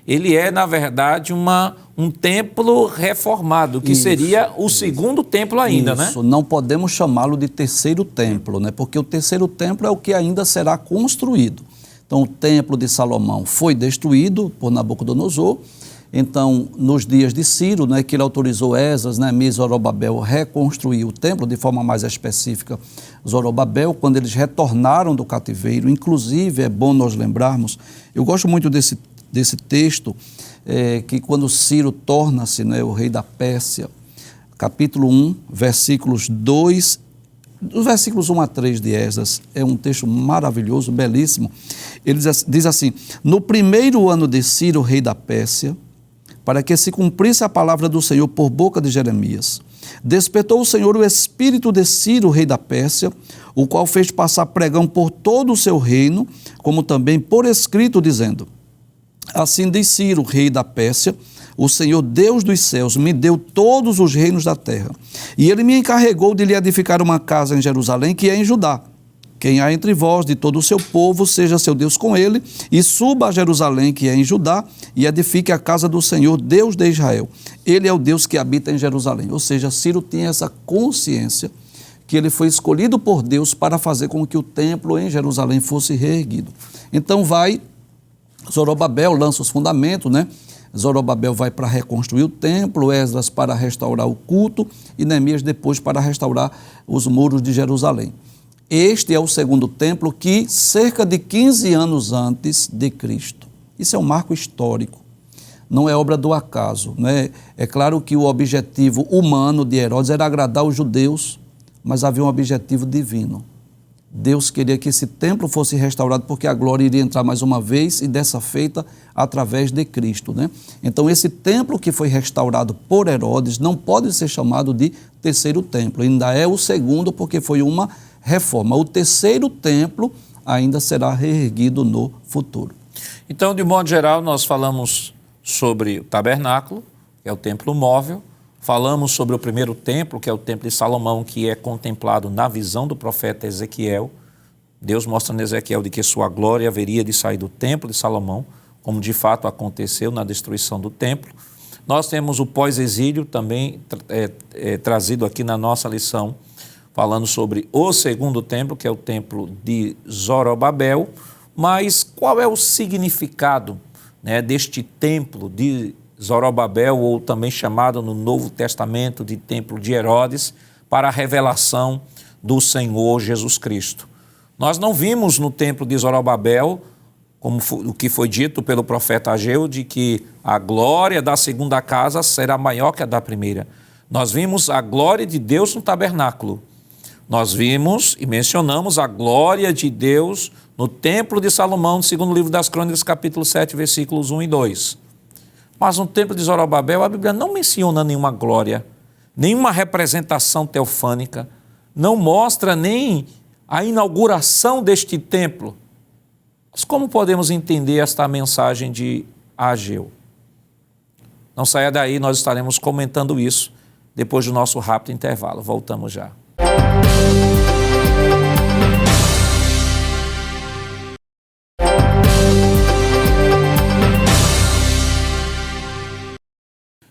ele é, na verdade, um templo reformado, que seria o segundo templo ainda, né? Não podemos chamá-lo de terceiro templo, né? Porque o terceiro templo é o que ainda será construído. Então, o templo de Salomão foi destruído por Nabucodonosor. Então, nos dias de Ciro, né, que ele autorizou Esdras, Neemias e Zorobabel reconstruir o templo, de forma mais específica, Zorobabel, quando eles retornaram do cativeiro. Inclusive, é bom nós lembrarmos, eu gosto muito desse texto, que quando Ciro torna-se, né, o rei da Pérsia, capítulo 1, versículos 2, dos versículos 1 a 3 de Esdras, é um texto maravilhoso, belíssimo. Ele diz assim: no primeiro ano de Ciro, rei da Pérsia, para que se cumprisse a palavra do Senhor por boca de Jeremias, despertou o Senhor o espírito de Ciro, rei da Pérsia, o qual fez passar pregão por todo o seu reino, como também por escrito, dizendo: assim diz Ciro, rei da Pérsia, o Senhor Deus dos céus me deu todos os reinos da terra, e ele me encarregou de lhe edificar uma casa em Jerusalém, que é em Judá. Quem há entre vós, de todo o seu povo, seja seu Deus com ele, e suba a Jerusalém, que é em Judá, e edifique a casa do Senhor, Deus de Israel. Ele é o Deus que habita em Jerusalém. Ou seja, Ciro tinha essa consciência que ele foi escolhido por Deus para fazer com que o templo em Jerusalém fosse reerguido. Então Zorobabel lança os fundamentos, né? Zorobabel vai para reconstruir o templo, Esdras para restaurar o culto e Neemias depois para restaurar os muros de Jerusalém. Este é o segundo templo que cerca de 15 anos antes de Cristo. Isso é um marco histórico, não é obra do acaso, né? É claro que o objetivo humano de Herodes era agradar os judeus, mas havia um objetivo divino. Deus queria que esse templo fosse restaurado porque a glória iria entrar mais uma vez e dessa feita através de Cristo, né? Então esse templo que foi restaurado por Herodes não pode ser chamado de terceiro templo, ainda é o segundo porque foi uma reforma. O terceiro templo ainda será reerguido no futuro. Então, de modo geral, nós falamos sobre o tabernáculo, que é o templo móvel, falamos sobre o primeiro templo, que é o templo de Salomão, que é contemplado na visão do profeta Ezequiel. Deus mostra a Ezequiel de que sua glória haveria de sair do templo de Salomão, como de fato aconteceu na destruição do templo. Nós temos o pós-exílio também trazido aqui na nossa lição, falando sobre o segundo templo, que é o templo de Zorobabel. Mas qual é o significado, né, deste templo de Zorobabel, ou também chamado no Novo Testamento de templo de Herodes, para a revelação do Senhor Jesus Cristo? Nós não vimos no templo de Zorobabel, como o que foi dito pelo profeta Ageu, de que a glória da segunda casa será maior que a da primeira. Nós vimos a glória de Deus no tabernáculo. Nós vimos e mencionamos a glória de Deus no Templo de Salomão, no segundo livro das Crônicas, capítulo 7, versículos 1 e 2. Mas no Templo de Zorobabel, a Bíblia não menciona nenhuma glória, nenhuma representação teofânica, não mostra nem a inauguração deste templo. Mas como podemos entender esta mensagem de Ageu? Não saia daí, nós estaremos comentando isso depois do nosso rápido intervalo. Voltamos já.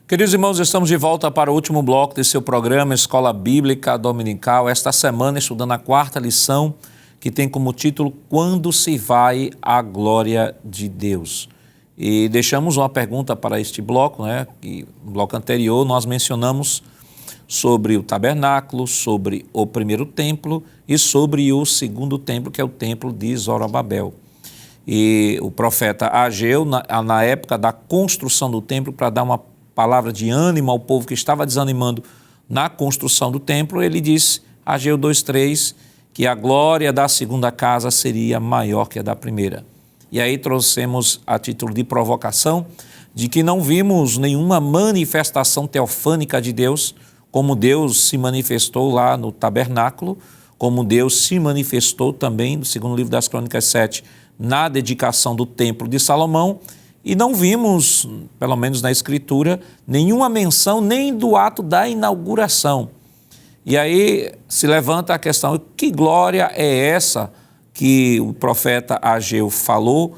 Queridos irmãos, estamos de volta para o último bloco desse seu programa Escola Bíblica Dominical. Esta semana estudando a 4ª lição, que tem como título Quando se vai a glória de Deus. E deixamos uma pergunta para este bloco, né? Que no bloco anterior nós mencionamos sobre o tabernáculo, sobre o primeiro templo e sobre o segundo templo, que é o templo de Zorobabel. E o profeta Ageu, na época da construção do templo, para dar uma palavra de ânimo ao povo que estava desanimando na construção do templo, ele disse, Ageu 2:3, que a glória da segunda casa seria maior que a da primeira. E aí trouxemos a título de provocação de que não vimos nenhuma manifestação teofânica de Deus, como Deus se manifestou lá no tabernáculo, como Deus se manifestou também, no segundo livro das Crônicas 7, na dedicação do templo de Salomão, e não vimos, pelo menos na Escritura, nenhuma menção nem do ato da inauguração. E aí se levanta a questão, que glória é essa que o profeta Ageu falou,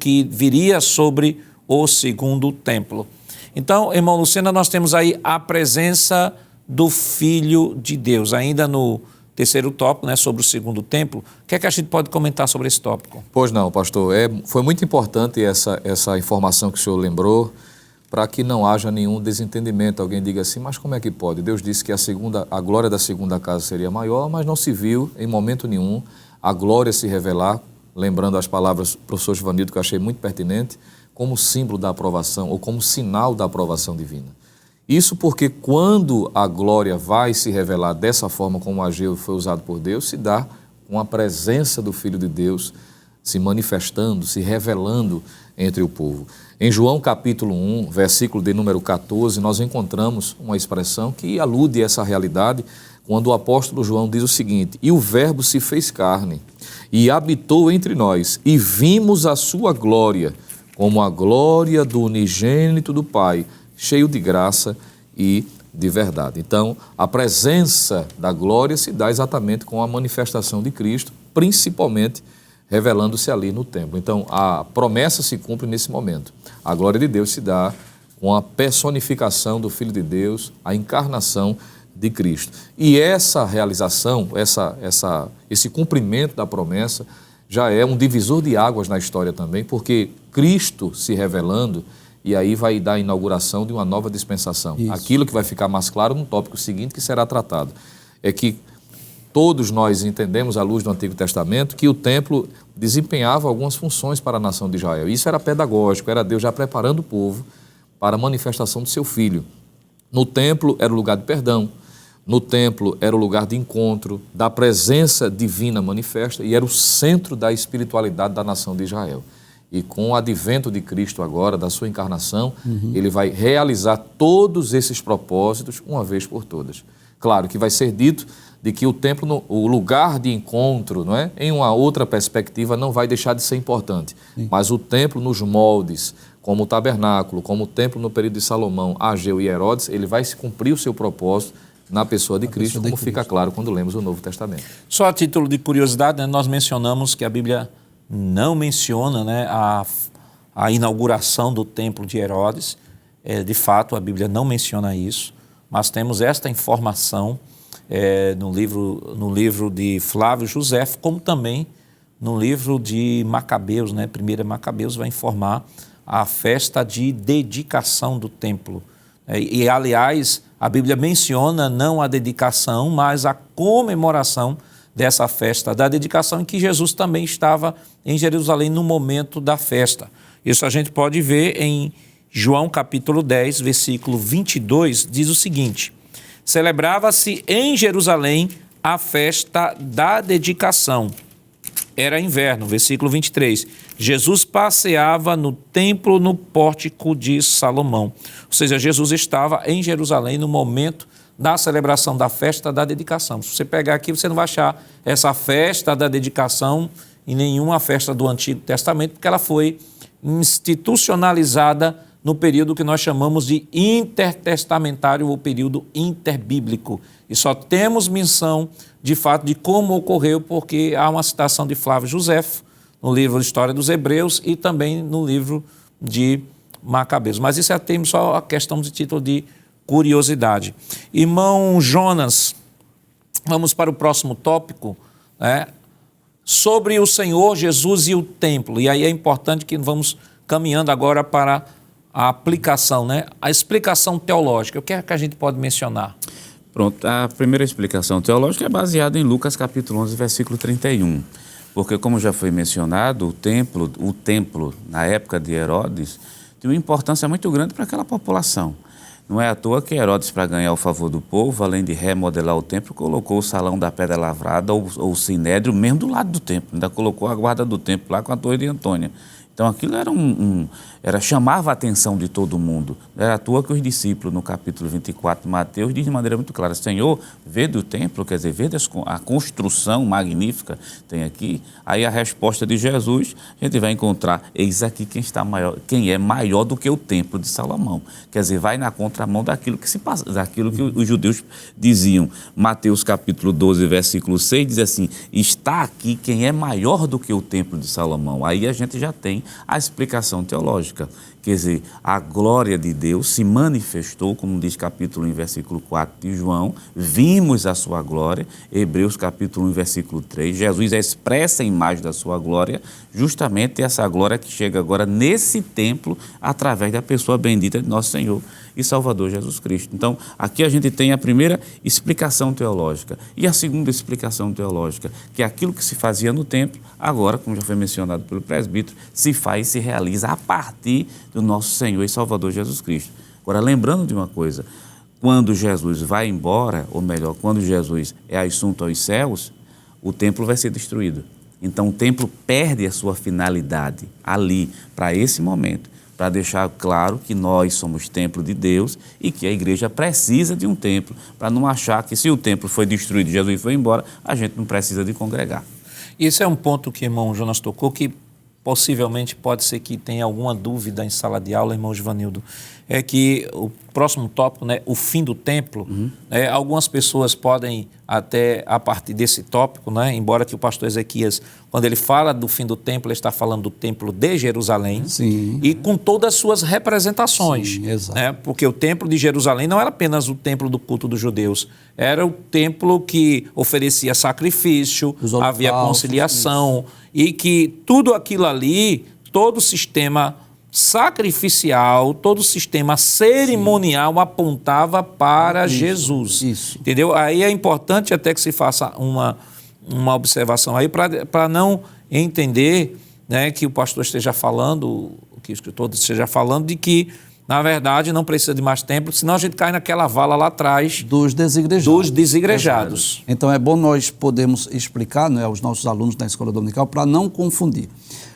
que viria sobre o segundo templo? Então, irmão Lucena, nós temos aí a presença do Filho de Deus, ainda no terceiro tópico, né, sobre o segundo templo. O que é que a gente pode comentar sobre esse tópico? Pois não, pastor. Foi muito importante essa informação que o senhor lembrou, para que não haja nenhum desentendimento. Alguém diga assim, mas como é que pode? Deus disse que a glória da segunda casa seria maior, mas não se viu em momento nenhum a glória se revelar, lembrando as palavras do professor Givanildo, que eu achei muito pertinente, como símbolo da aprovação ou como sinal da aprovação divina. Isso porque quando a glória vai se revelar dessa forma como Ageu foi usado por Deus, se dá com a presença do Filho de Deus se manifestando, se revelando entre o povo. Em João capítulo 1, versículo de número 14, nós encontramos uma expressão que alude a essa realidade, quando o apóstolo João diz o seguinte, e o verbo se fez carne e habitou entre nós, e vimos a sua glória, como a glória do unigênito do Pai, cheio de graça e de verdade. Então, a presença da glória se dá exatamente com a manifestação de Cristo, principalmente revelando-se ali no templo. Então, a promessa se cumpre nesse momento. A glória de Deus se dá com a personificação do Filho de Deus, a encarnação de Cristo. E essa realização, esse cumprimento da promessa, já é um divisor de águas na história também, porque Cristo se revelando, e aí vai dar a inauguração de uma nova dispensação. Isso. Aquilo que vai ficar mais claro no tópico seguinte que será tratado é que todos nós entendemos, à luz do Antigo Testamento, que o templo desempenhava algumas funções para a nação de Israel. Isso era pedagógico, era Deus já preparando o povo para a manifestação do seu Filho. No templo era o lugar de perdão, no templo era o lugar de encontro, da presença divina manifesta, e era o centro da espiritualidade da nação de Israel. E com o advento de Cristo agora, da sua encarnação, ele vai realizar todos esses propósitos uma vez por todas. Claro que vai ser dito de que o templo, o lugar de encontro, não é? Em uma outra perspectiva, não vai deixar de ser importante. Sim. Mas o templo nos moldes, como o tabernáculo, como o templo no período de Salomão, Ageu e Herodes, ele vai se cumprir o seu propósito na pessoa de Cristo, como fica claro quando lemos o Novo Testamento. Só a título de curiosidade, né, nós mencionamos que a Bíblia não menciona, né, a inauguração do templo de Herodes. De fato, a Bíblia não menciona isso, mas temos esta informação no livro de Flávio Josefo, como também no livro de Macabeus, né? 1 Macabeus vai informar a festa de dedicação do templo. E, aliás, a Bíblia menciona não a dedicação, mas a comemoração dessa festa da dedicação, em que Jesus também estava em Jerusalém no momento da festa. Isso a gente pode ver em João capítulo 10, versículo 22, diz o seguinte: celebrava-se em Jerusalém a festa da dedicação. Era inverno, versículo 23. Jesus passeava no templo no pórtico de Salomão. Ou seja, Jesus estava em Jerusalém no momento da celebração da festa da dedicação. Se você pegar aqui, você não vai achar essa festa da dedicação em nenhuma festa do Antigo Testamento, porque ela foi institucionalizada no período que nós chamamos de intertestamentário ou período interbíblico. E só temos menção, de fato, de como ocorreu, porque há uma citação de Flávio Joséfo no livro História dos Hebreus e também no livro de Macabeus. Mas isso é tem só a questão de título de curiosidade. Irmão Jonas, vamos para o próximo tópico, né? Sobre o Senhor Jesus e o templo. E aí é importante que vamos caminhando agora para a aplicação, né? A explicação teológica. O que é que a gente pode mencionar? Pronto, a primeira explicação teológica é baseada em Lucas capítulo 11, versículo 31. Porque, como já foi mencionado, o templo na época de Herodes, tinha uma importância muito grande para aquela população. Não é à toa que Herodes, para ganhar o favor do povo, além de remodelar o templo, colocou o salão da pedra lavrada ou o sinédrio mesmo do lado do templo. Ainda colocou a guarda do templo lá com a torre de Antônia. Então aquilo era chamava a atenção de todo mundo. Não era à toa que os discípulos, no capítulo 24 de Mateus, diz de maneira muito clara: Senhor, vede o templo, quer dizer, vede a construção magnífica tem aqui. Aí a resposta de Jesus, a gente vai encontrar: eis aqui quem é maior do que o templo de Salomão. Quer dizer, vai na contramão daquilo que se passa, daquilo que os judeus diziam. Mateus capítulo 12, versículo 6 diz assim: está aqui quem é maior do que o templo de Salomão. Aí a gente já tem a explicação teológica. Quer dizer, a glória de Deus se manifestou, como diz capítulo 1, versículo 4 de João, vimos a sua glória, Hebreus capítulo 1, versículo 3, Jesus expressa a imagem da sua glória, justamente essa glória que chega agora nesse templo, através da pessoa bendita de nosso Senhor e Salvador Jesus Cristo. Então, aqui a gente tem a primeira explicação teológica. E a segunda explicação teológica, que é aquilo que se fazia no templo, agora, como já foi mencionado pelo presbítero, se faz e se realiza a partir do nosso Senhor e Salvador Jesus Cristo. Agora, lembrando de uma coisa, quando Jesus vai embora, ou melhor, quando Jesus é assunto aos céus, o templo vai ser destruído. Então, o templo perde a sua finalidade ali, para esse momento, para deixar claro que nós somos templo de Deus e que a igreja precisa de um templo, para não achar que se o templo foi destruído e Jesus foi embora, a gente não precisa de congregar. Esse é um ponto que o irmão Jonas tocou, que possivelmente pode ser que tenha alguma dúvida em sala de aula, irmão Givanildo. É que o próximo tópico, né, o fim do templo, algumas pessoas podem até, a partir desse tópico, né, embora que o pastor Ezequias, quando ele fala do fim do templo, ele está falando do templo de Jerusalém. Sim. E com todas as suas representações. Sim, exato. Né, porque o templo de Jerusalém não era apenas o templo do culto dos judeus, era o templo que oferecia sacrifício, havia conciliação, e que tudo aquilo ali, todo o sistema sacrificial, todo o sistema cerimonial apontava para Jesus. Isso. Entendeu? Aí é importante até que se faça uma observação aí para não entender, né, que o pastor esteja falando, que o escritor esteja falando de que, na verdade, não precisa de mais templo, senão a gente cai naquela vala lá atrás dos desigrejados. Então é bom nós podermos explicar, né, aos nossos alunos da escola dominical para não confundir.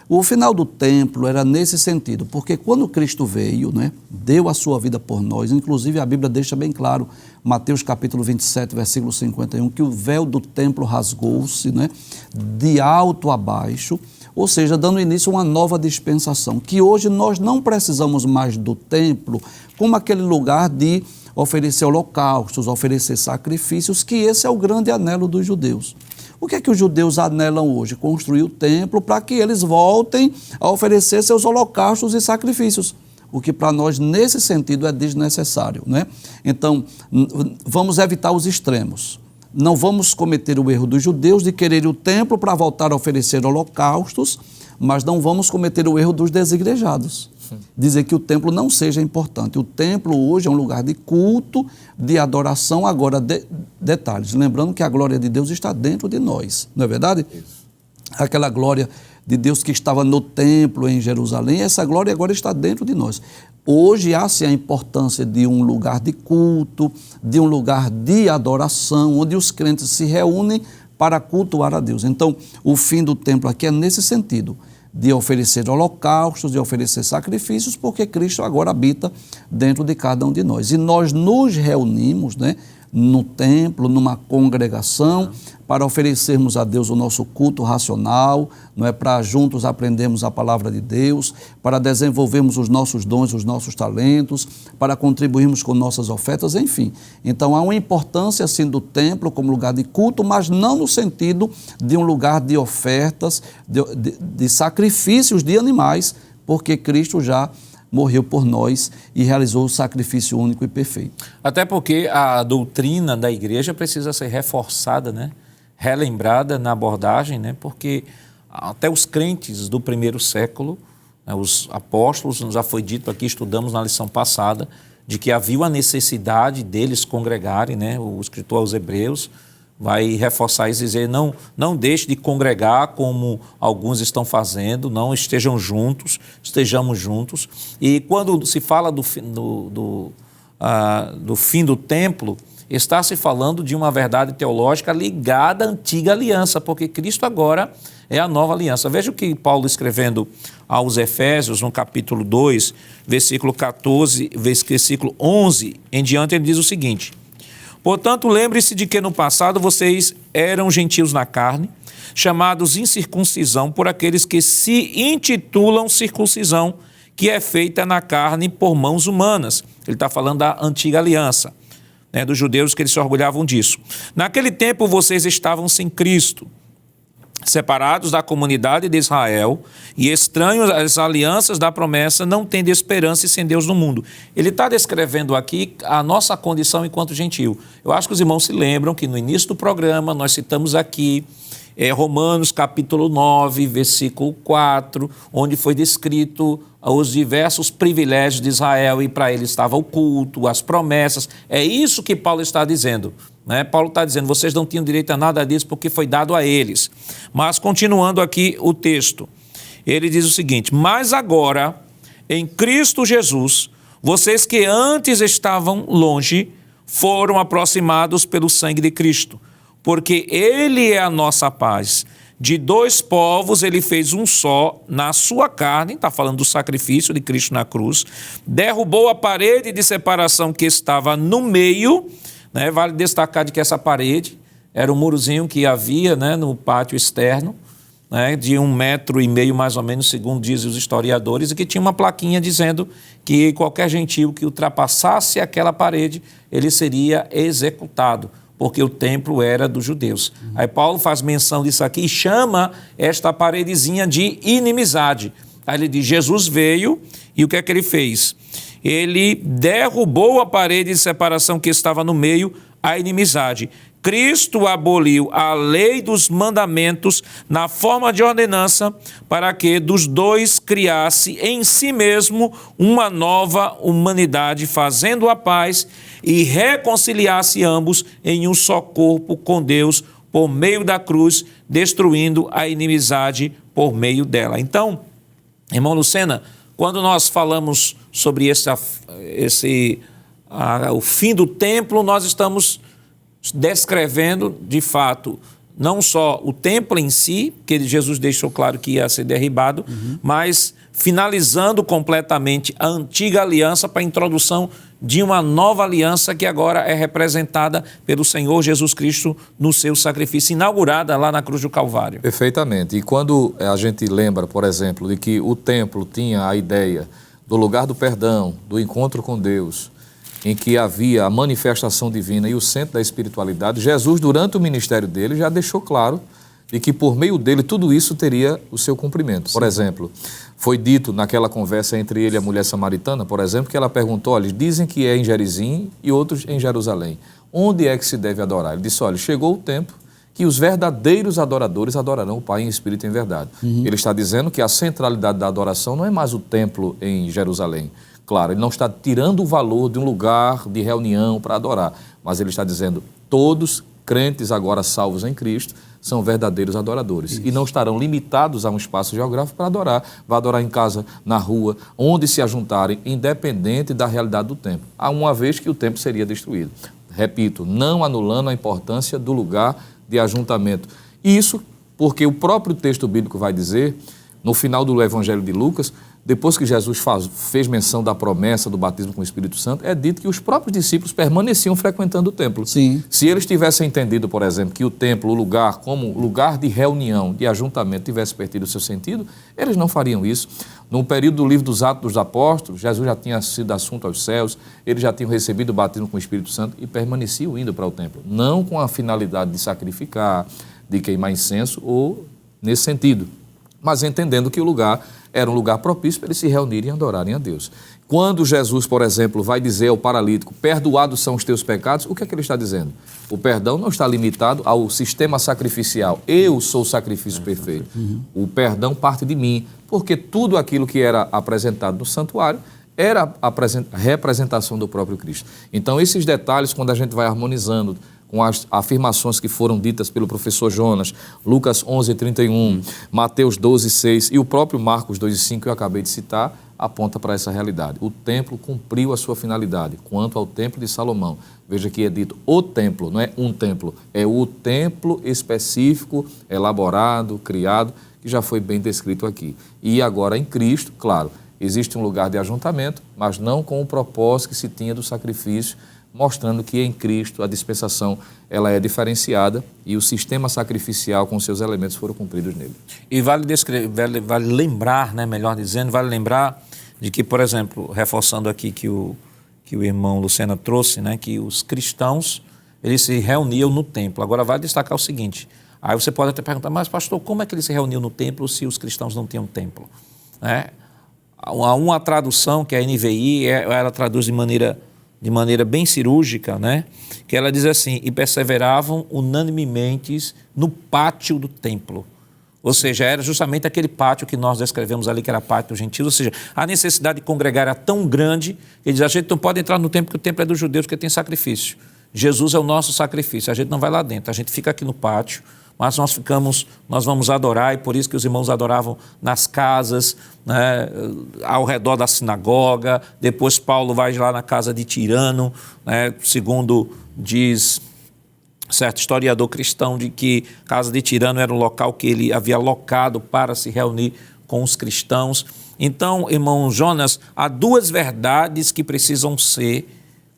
O final do templo era nesse sentido, porque quando Cristo veio, né, deu a sua vida por nós, inclusive a Bíblia deixa bem claro, Mateus capítulo 27, versículo 51, que o véu do templo rasgou-se, né, de alto a baixo, ou seja, dando início a uma nova dispensação, que hoje nós não precisamos mais do templo como aquele lugar de oferecer holocaustos, oferecer sacrifícios, que esse é o grande anelo dos judeus. O que é que os judeus anelam hoje? Construir o templo para que eles voltem a oferecer seus holocaustos e sacrifícios, o que para nós, nesse sentido, é desnecessário, né? Então, vamos evitar os extremos. Não vamos cometer o erro dos judeus de querer o templo para voltar a oferecer holocaustos, mas não vamos cometer o erro dos desigrejados. Dizer que o templo não seja importante. O templo hoje é um lugar de culto, de adoração. Agora, detalhes, lembrando que a glória de Deus está dentro de nós, não é verdade? Isso. Aquela glória de Deus que estava no templo em Jerusalém, essa glória agora está dentro de nós. Hoje há-se a importância de um lugar de culto, de um lugar de adoração, onde os crentes se reúnem para cultuar a Deus. Então, o fim do templo aqui é nesse sentido, de oferecer holocaustos, de oferecer sacrifícios, porque Cristo agora habita dentro de cada um de nós. E nós nos reunimos, né, no templo, numa congregação, para oferecermos a Deus o nosso culto racional, não é, para juntos aprendermos a palavra de Deus, para desenvolvermos os nossos dons, os nossos talentos, para contribuirmos com nossas ofertas, enfim. Então há uma importância assim do templo como lugar de culto, mas não no sentido de um lugar de ofertas, de sacrifícios de animais, porque Cristo já morreu por nós e realizou o sacrifício único e perfeito. Até porque a doutrina da igreja precisa ser reforçada, né? Relembrada na abordagem, né? Porque até os crentes do primeiro século, né, os apóstolos, já foi dito aqui, estudamos na lição passada, de que havia uma necessidade deles congregarem, né? O escritor aos Hebreus vai reforçar isso e dizer, não deixe de congregar como alguns estão fazendo, não estejamos juntos. E quando se fala do fim do templo, está se falando de uma verdade teológica ligada à antiga aliança, porque Cristo agora é a nova aliança. Veja o que Paulo escrevendo aos Efésios, no capítulo 2, versículo 14, versículo 11 em diante, ele diz o seguinte: portanto, lembre-se de que no passado vocês eram gentios na carne, chamados incircuncisão por aqueles que se intitulam circuncisão, que é feita na carne por mãos humanas. Ele está falando da antiga aliança, né, dos judeus, que eles se orgulhavam disso. Naquele tempo vocês estavam sem Cristo, separados da comunidade de Israel e estranhos às alianças da promessa, não tendo esperança e sem Deus no mundo. Ele está descrevendo aqui a nossa condição enquanto gentil. Eu acho que os irmãos se lembram que no início do programa nós citamos aqui Romanos capítulo 9, versículo 4, onde foi descrito os diversos privilégios de Israel e para ele estava o culto, as promessas. É isso que Paulo está dizendo, né? Paulo está dizendo, vocês não tinham direito a nada disso porque foi dado a eles. Mas continuando aqui o texto, ele diz o seguinte: mas agora, em Cristo Jesus, vocês que antes estavam longe, foram aproximados pelo sangue de Cristo, porque Ele é a nossa paz. De dois povos Ele fez um só na sua carne, está falando do sacrifício de Cristo na cruz, derrubou a parede de separação que estava no meio, né? Vale destacar de que essa parede era um murozinho que havia, né, no pátio externo, né, de 1,5 metros mais ou menos, segundo dizem os historiadores, e que tinha uma plaquinha dizendo que qualquer gentio que ultrapassasse aquela parede, ele seria executado, porque o templo era dos judeus. Aí Paulo faz menção disso aqui e chama esta paredezinha de inimizade. Aí ele diz, Jesus veio e o que é que ele fez? Ele derrubou a parede de separação que estava no meio, a inimizade. Cristo aboliu a lei dos mandamentos na forma de ordenança para que dos dois criasse em si mesmo uma nova humanidade, fazendo a paz e reconciliasse ambos em um só corpo com Deus por meio da cruz, destruindo a inimizade por meio dela. Então, irmão Lucena, quando nós falamos sobre o fim do templo, nós estamos descrevendo, de fato, não só o templo em si, que Jesus deixou claro que ia ser derribado, mas finalizando completamente a antiga aliança para a introdução de uma nova aliança que agora é representada pelo Senhor Jesus Cristo no seu sacrifício, inaugurada lá na cruz do Calvário. Perfeitamente. E quando a gente lembra, por exemplo, de que o templo tinha a ideia do lugar do perdão, do encontro com Deus, em que havia a manifestação divina e o centro da espiritualidade, Jesus, durante o ministério dele, já deixou claro de que por meio dele tudo isso teria o seu cumprimento. Por exemplo, foi dito naquela conversa entre ele e a mulher samaritana, por exemplo, que ela perguntou, olha, dizem que é em Gerizim e outros em Jerusalém. Onde é que se deve adorar? Ele disse, olha, chegou o tempo que os verdadeiros adoradores adorarão o Pai em espírito e em verdade. Ele está dizendo que a centralidade da adoração não é mais o templo em Jerusalém. Claro, ele não está tirando o valor de um lugar de reunião para adorar, mas ele está dizendo, todos crentes agora salvos em Cristo são verdadeiros adoradores. Isso. E não estarão limitados a um espaço geográfico para adorar. Vai adorar em casa, na rua, onde se ajuntarem, independente da realidade do templo. Há uma vez que o templo seria destruído. Repito, não anulando a importância do lugar de ajuntamento. Isso porque o próprio texto bíblico vai dizer, no final do Evangelho de Lucas, depois que Jesus fez menção da promessa do batismo com o Espírito Santo, é dito que os próprios discípulos permaneciam frequentando o templo. Sim. Se eles tivessem entendido, por exemplo, que o templo, o lugar, como lugar de reunião, de ajuntamento, tivesse perdido o seu sentido, eles não fariam isso. No período do livro dos Atos dos Apóstolos, Jesus já tinha sido assunto aos céus, eles já tinham recebido o batismo com o Espírito Santo e permaneciam indo para o templo. Não com a finalidade de sacrificar, de queimar incenso ou nesse sentido, mas entendendo que o lugar era um lugar propício para eles se reunirem e adorarem a Deus. Quando Jesus, por exemplo, vai dizer ao paralítico, perdoados são os teus pecados, o que é que ele está dizendo? O perdão não está limitado ao sistema sacrificial. Eu sou o sacrifício perfeito. O perdão parte de mim, porque tudo aquilo que era apresentado no santuário era a representação do próprio Cristo. Então, esses detalhes, quando a gente vai harmonizando com as afirmações que foram ditas pelo professor Jonas, Lucas 11:31, Mateus 12:6 e o próprio Marcos 2:5 que eu acabei de citar, aponta para essa realidade. O templo cumpriu a sua finalidade. Quanto ao templo de Salomão, veja que é dito o templo, não é um templo, é o templo específico, elaborado, criado, que já foi bem descrito aqui. E agora em Cristo, claro, existe um lugar de ajuntamento, mas não com o propósito que se tinha do sacrifício, mostrando que em Cristo a dispensação ela é diferenciada e o sistema sacrificial com seus elementos foram cumpridos nele. E vale lembrar, né, melhor dizendo, vale lembrar de que, por exemplo, reforçando aqui que o irmão Lucena trouxe, né, que os cristãos, eles se reuniam no templo. Agora vale destacar o seguinte, aí você pode até perguntar, mas pastor, como é que eles se reuniam no templo se os cristãos não tinham templo? Uma tradução, que é a NVI, ela traduz de maneira bem cirúrgica, né? Que ela diz assim, e perseveravam unanimemente no pátio do templo. Ou seja, era justamente aquele pátio que nós descrevemos ali, que era pátio dos gentios, ou seja, a necessidade de congregar era tão grande, que ele diz, a gente não pode entrar no templo, porque o templo é dos judeus, porque tem sacrifício. Jesus é o nosso sacrifício, a gente não vai lá dentro, a gente fica aqui no pátio, mas nós vamos adorar, e por isso que os irmãos adoravam nas casas, né, ao redor da sinagoga. Depois Paulo vai lá na casa de Tirano, né, segundo diz certo historiador cristão, de que a casa de Tirano era um local que ele havia locado para se reunir com os cristãos. Então, irmão Jonas, há duas verdades que precisam ser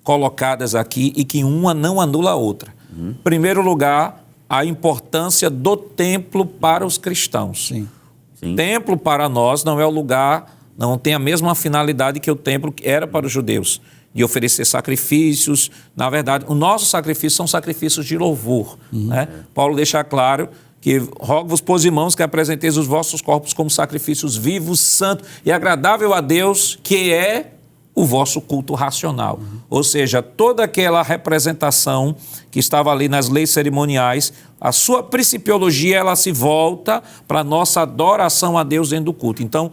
colocadas aqui e que uma não anula a outra. Em primeiro lugar, a importância do templo para os cristãos. Sim. Sim. Templo para nós não é o lugar, não tem a mesma finalidade que o templo era para os judeus, de oferecer sacrifícios. Na verdade, o nosso sacrifício são sacrifícios de louvor. Né? Paulo deixa claro que rogo-vos, pois, irmãos, que apresenteis os vossos corpos como sacrifícios vivos, santos e agradável a Deus, que é o vosso culto racional. Ou seja, toda aquela representação que estava ali nas leis cerimoniais, a sua principiologia, ela se volta para a nossa adoração a Deus dentro do culto. Então,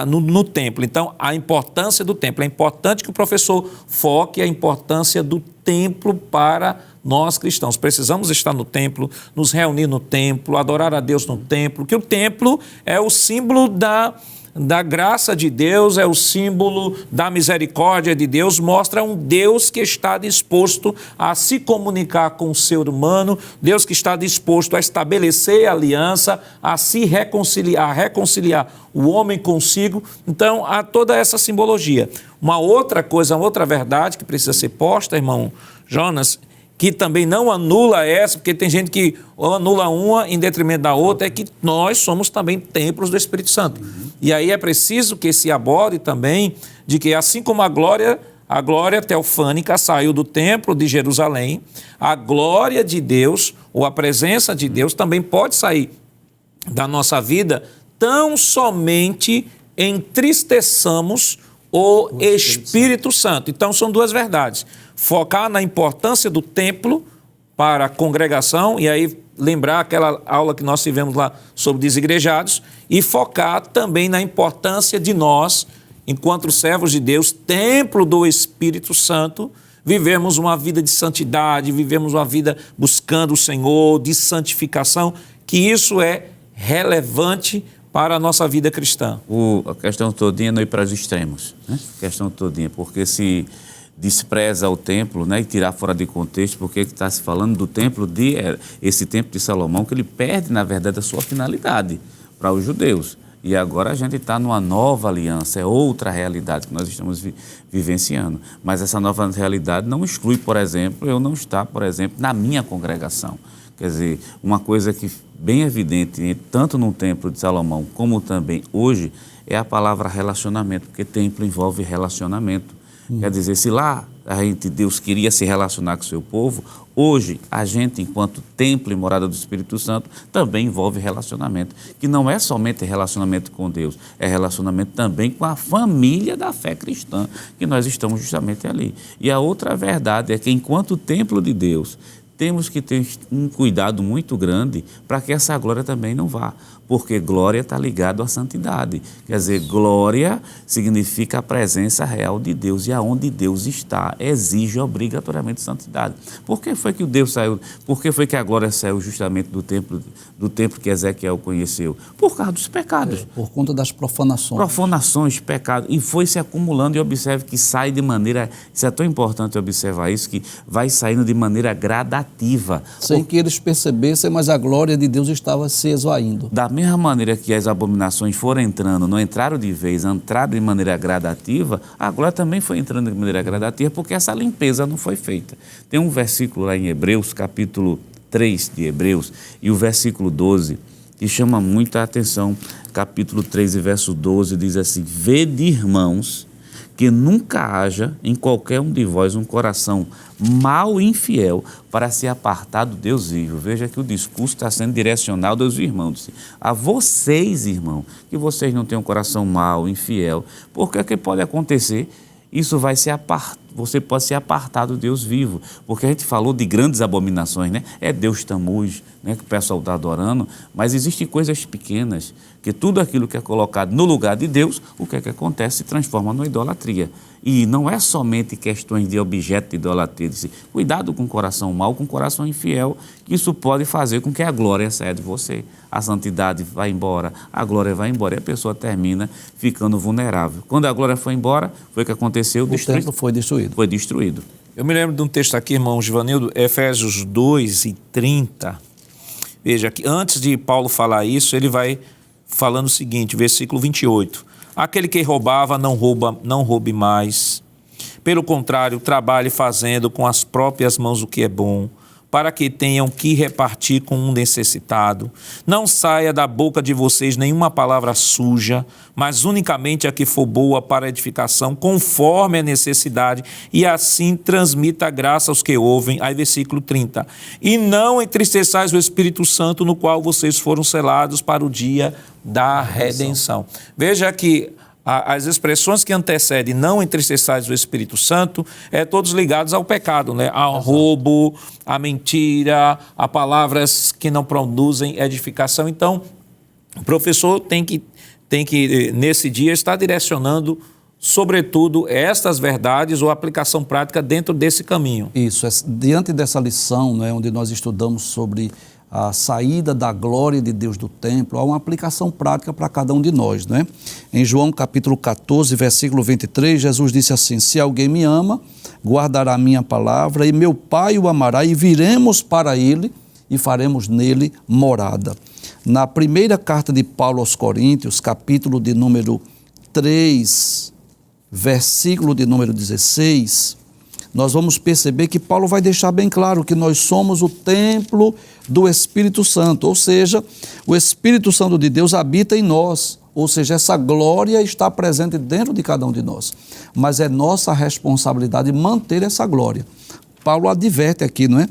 no templo. Então, a importância do templo. É importante que o professor foque a importância do templo para nós cristãos. Precisamos estar no templo, nos reunir no templo, adorar a Deus no templo, que o templo é o símbolo da graça de Deus, é o símbolo da misericórdia de Deus, mostra um Deus que está disposto a se comunicar com o ser humano, Deus que está disposto a estabelecer aliança, a se reconciliar o homem consigo. Então, há toda essa simbologia. Uma outra coisa, uma outra verdade que precisa ser posta, irmão Jonas, que também não anula essa, porque tem gente que anula uma em detrimento da outra, é que nós somos também templos do Espírito Santo. E aí é preciso que se aborde também de que, assim como a glória teofânica saiu do templo de Jerusalém, a glória de Deus, ou a presença de Deus, também pode sair da nossa vida, tão somente entristeçamos o Espírito Santo. Então, são duas verdades. Focar na importância do templo para a congregação, e aí lembrar aquela aula que nós tivemos lá sobre desigrejados, e focar também na importância de nós, enquanto servos de Deus, templo do Espírito Santo, vivemos uma vida de santidade, vivemos uma vida buscando o Senhor, de santificação, que isso é relevante para a nossa vida cristã. A questão todinha é não ir para os extremos, né? A questão todinha, porque se despreza o templo, né, e tirar fora de contexto, porque está se falando do templo esse templo de Salomão, que ele perde, na verdade, a sua finalidade para os judeus. E agora a gente está numa nova aliança, é outra realidade que nós estamos vivenciando. Mas essa nova realidade não exclui, por exemplo, eu não estar, por exemplo, na minha congregação. Quer dizer, uma coisa que bem evidente, tanto no templo de Salomão como também hoje, é a palavra relacionamento, porque templo envolve relacionamento. Quer dizer, se lá Deus queria se relacionar com o seu povo, hoje a gente, enquanto templo e morada do Espírito Santo, também envolve relacionamento, que não é somente relacionamento com Deus, é relacionamento também com a família da fé cristã, que nós estamos justamente ali. E a outra verdade é que, enquanto templo de Deus, temos que ter um cuidado muito grande para que essa glória também não vá, porque glória está ligado à santidade. Quer dizer, glória significa a presença real de Deus, e aonde Deus está exige obrigatoriamente santidade. Por que foi que Deus saiu? Por que foi que a glória saiu justamente do templo que Ezequiel conheceu? Por causa dos pecados. Por conta das profanações. Profanações, pecados, e foi se acumulando, e observe que sai de maneira, isso é tão importante observar isso, que vai saindo de maneira gradativa. Sem que eles percebessem, mas a glória de Deus estava se esvaindo. Da mesma maneira que as abominações foram entrando, não entraram de vez, entraram de maneira gradativa, a glória também foi entrando de maneira gradativa, porque essa limpeza não foi feita. Tem um versículo lá em Hebreus, capítulo 3 de Hebreus, e o versículo 12, que chama muita atenção. Capítulo 3 e verso 12 diz assim: vede, irmãos, que nunca haja em qualquer um de vós um coração mau e infiel para se apartar do Deus vivo. Veja que o discurso está sendo direcionado aos irmãos. A vocês, irmão, que vocês não tenham um coração mau, infiel. Porque o que pode acontecer? Isso vai se apartar. Você pode se apartar do Deus vivo, porque a gente falou de grandes abominações, né? É Deus Tamuz, né, que o pessoal está adorando, mas existem coisas pequenas, que tudo aquilo que é colocado no lugar de Deus, o que é que acontece? Se transforma numa idolatria. E não é somente questões de objeto de idolatria, cuidado com o coração mau, com o coração infiel, que isso pode fazer com que a glória saia de você. A santidade vai embora, a glória vai embora e a pessoa termina ficando vulnerável. Quando a glória foi embora, foi o que aconteceu? O templo foi destruído. Foi destruído. Eu me lembro de um texto aqui, irmão Givanildo, Efésios 2:30. Veja, que antes de Paulo falar isso, ele vai falando o seguinte, versículo 28. Aquele que roubava, não roube mais. Pelo contrário, trabalhe fazendo com as próprias mãos o que é bom, para que tenham que repartir com um necessitado. Não saia da boca de vocês nenhuma palavra suja, mas unicamente a que for boa para edificação, conforme a necessidade, e assim transmita a graça aos que ouvem. Aí versículo 30. E não entristeçais o Espírito Santo, no qual vocês foram selados para o dia da redenção. Veja que as expressões que antecedem não entristeçais o Espírito Santo todos ligados ao pecado, né? Ao roubo, à mentira, a palavras que não produzem edificação. Então, o professor tem que nesse dia, estar direcionando, sobretudo, estas verdades ou aplicação prática dentro desse caminho. Isso, diante dessa lição, né, onde nós estudamos sobre a saída da glória de Deus do templo, há uma aplicação prática para cada um de nós, né? Em João capítulo 14, versículo 23, Jesus disse assim: se alguém me ama, guardará a minha palavra, e meu Pai o amará, e viremos para ele e faremos nele morada. Na primeira carta de Paulo aos Coríntios, capítulo de número 3, versículo de número 16, nós vamos perceber que Paulo vai deixar bem claro que nós somos o templo do Espírito Santo, ou seja, o Espírito Santo de Deus habita em nós, ou seja, essa glória está presente dentro de cada um de nós, mas é nossa responsabilidade manter essa glória. Paulo adverte aqui, não é?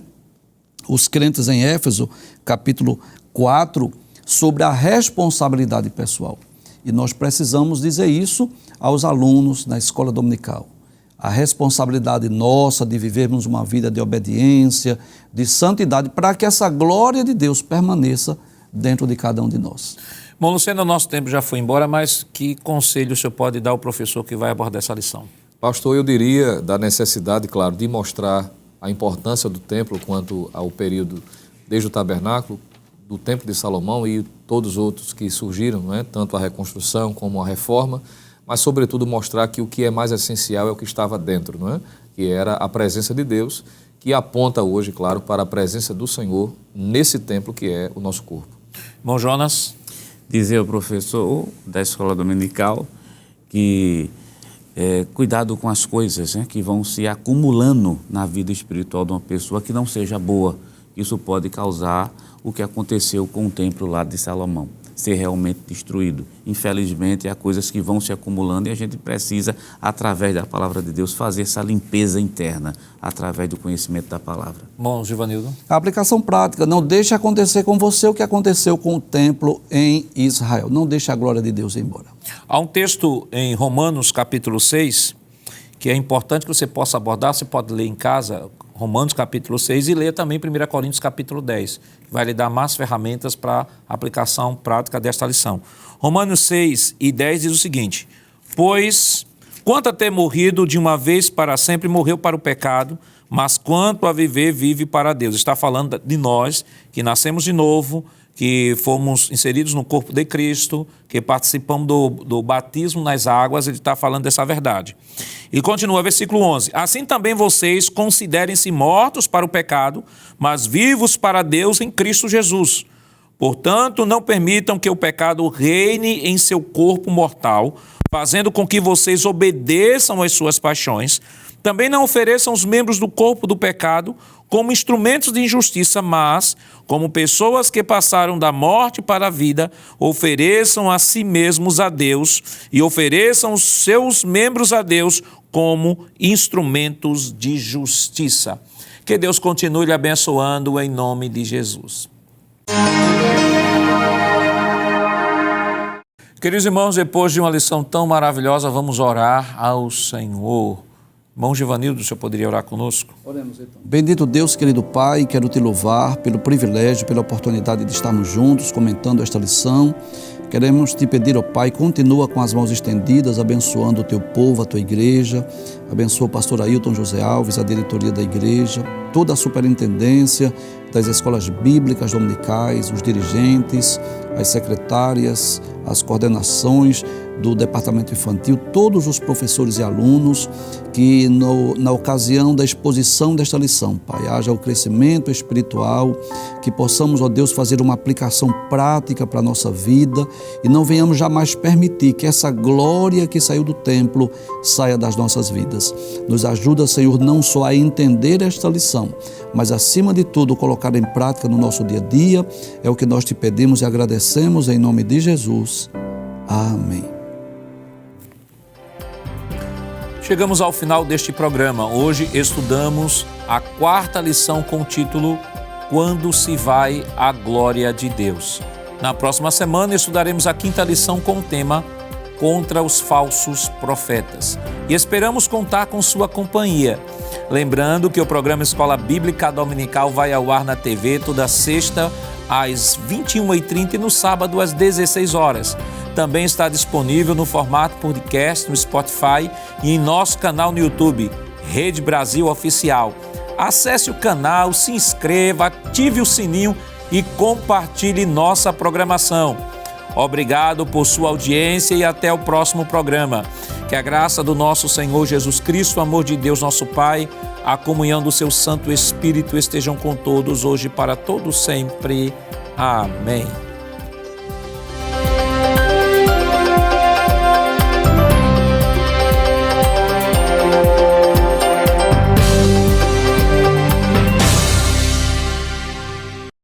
Os crentes em Éfeso, capítulo 4, sobre a responsabilidade pessoal. E nós precisamos dizer isso aos alunos na escola dominical. A responsabilidade nossa de vivermos uma vida de obediência, de santidade, para que essa glória de Deus permaneça dentro de cada um de nós. Bom, Luciano, o nosso tempo já foi embora, mas que conselho o senhor pode dar ao professor que vai abordar essa lição? Pastor, eu diria da necessidade, claro, de mostrar a importância do templo quanto ao período desde o tabernáculo, do Templo de Salomão e todos os outros que surgiram, não é? Tanto a reconstrução como a reforma, mas sobretudo mostrar que o que é mais essencial é o que estava dentro, não é? Que era a presença de Deus, que aponta hoje, claro, para a presença do Senhor nesse templo que é o nosso corpo. Irmão Jonas? Dizer ao professor da escola dominical que cuidado com as coisas, né, que vão se acumulando na vida espiritual de uma pessoa que não seja boa. Isso pode causar o que aconteceu com o templo lá de Salomão, ser realmente destruído. Infelizmente, há coisas que vão se acumulando e a gente precisa, através da palavra de Deus, fazer essa limpeza interna, através do conhecimento da palavra. Bom, Givanildo? A aplicação prática, não deixe acontecer com você o que aconteceu com o templo em Israel. Não deixe a glória de Deus ir embora. Há um texto em Romanos, capítulo 6, que é importante que você possa abordar, você pode ler em casa, Romanos, capítulo 6, e ler também 1 Coríntios, capítulo 10, que vai lhe dar mais ferramentas para a aplicação prática desta lição. Romanos 6 e 10 diz o seguinte: pois, quanto a ter morrido de uma vez para sempre, morreu para o pecado, mas quanto a viver, vive para Deus. Está falando de nós, que nascemos de novo, que fomos inseridos no corpo de Cristo, que participamos do batismo nas águas. Ele está falando dessa verdade. E continua, versículo 11. Assim também vocês considerem-se mortos para o pecado, mas vivos para Deus em Cristo Jesus. Portanto, não permitam que o pecado reine em seu corpo mortal, fazendo com que vocês obedeçam às suas paixões. Também não ofereçam os membros do corpo do pecado como instrumentos de injustiça, mas, como pessoas que passaram da morte para a vida, ofereçam a si mesmos a Deus e ofereçam os seus membros a Deus como instrumentos de justiça. Que Deus continue lhe abençoando em nome de Jesus. Queridos irmãos, depois de uma lição tão maravilhosa, vamos orar ao Senhor. Irmão Givanildo, o senhor poderia orar conosco? Oremos então. Bendito Deus, querido Pai, quero te louvar pelo privilégio, pela oportunidade de estarmos juntos comentando esta lição. Queremos te pedir, ó Pai, continua com as mãos estendidas, abençoando o teu povo, a tua igreja. Abençoa o pastor Ailton José Alves, a diretoria da igreja, toda a superintendência das escolas bíblicas dominicais, os dirigentes, as secretárias, as coordenações do departamento infantil, todos os professores e alunos, que na ocasião da exposição desta lição, Pai, haja o crescimento espiritual, que possamos, ó Deus, fazer uma aplicação prática para a nossa vida e não venhamos jamais permitir que essa glória que saiu do templo saia das nossas vidas. Nos ajuda, Senhor, não só a entender esta lição, mas acima de tudo colocar em prática no nosso dia a dia. É o que nós te pedimos e agradecemos em nome de Jesus. Amém. Chegamos ao final deste programa. Hoje estudamos a 4ª lição com o título Quando se vai a glória de Deus. Na próxima semana estudaremos a 5ª lição com o tema Contra os falsos profetas. E esperamos contar com sua companhia. Lembrando que o programa Escola Bíblica Dominical vai ao ar na TV toda sexta às 21h30 e no sábado às 16 horas. Também está disponível no formato podcast no Spotify e em nosso canal no YouTube, Rede Brasil Oficial. Acesse o canal, se inscreva, ative o sininho e compartilhe nossa programação. Obrigado por sua audiência e até o próximo programa. Que a graça do nosso Senhor Jesus Cristo, o amor de Deus nosso Pai, a comunhão do seu Santo Espírito estejam com todos hoje e para todos sempre. Amém.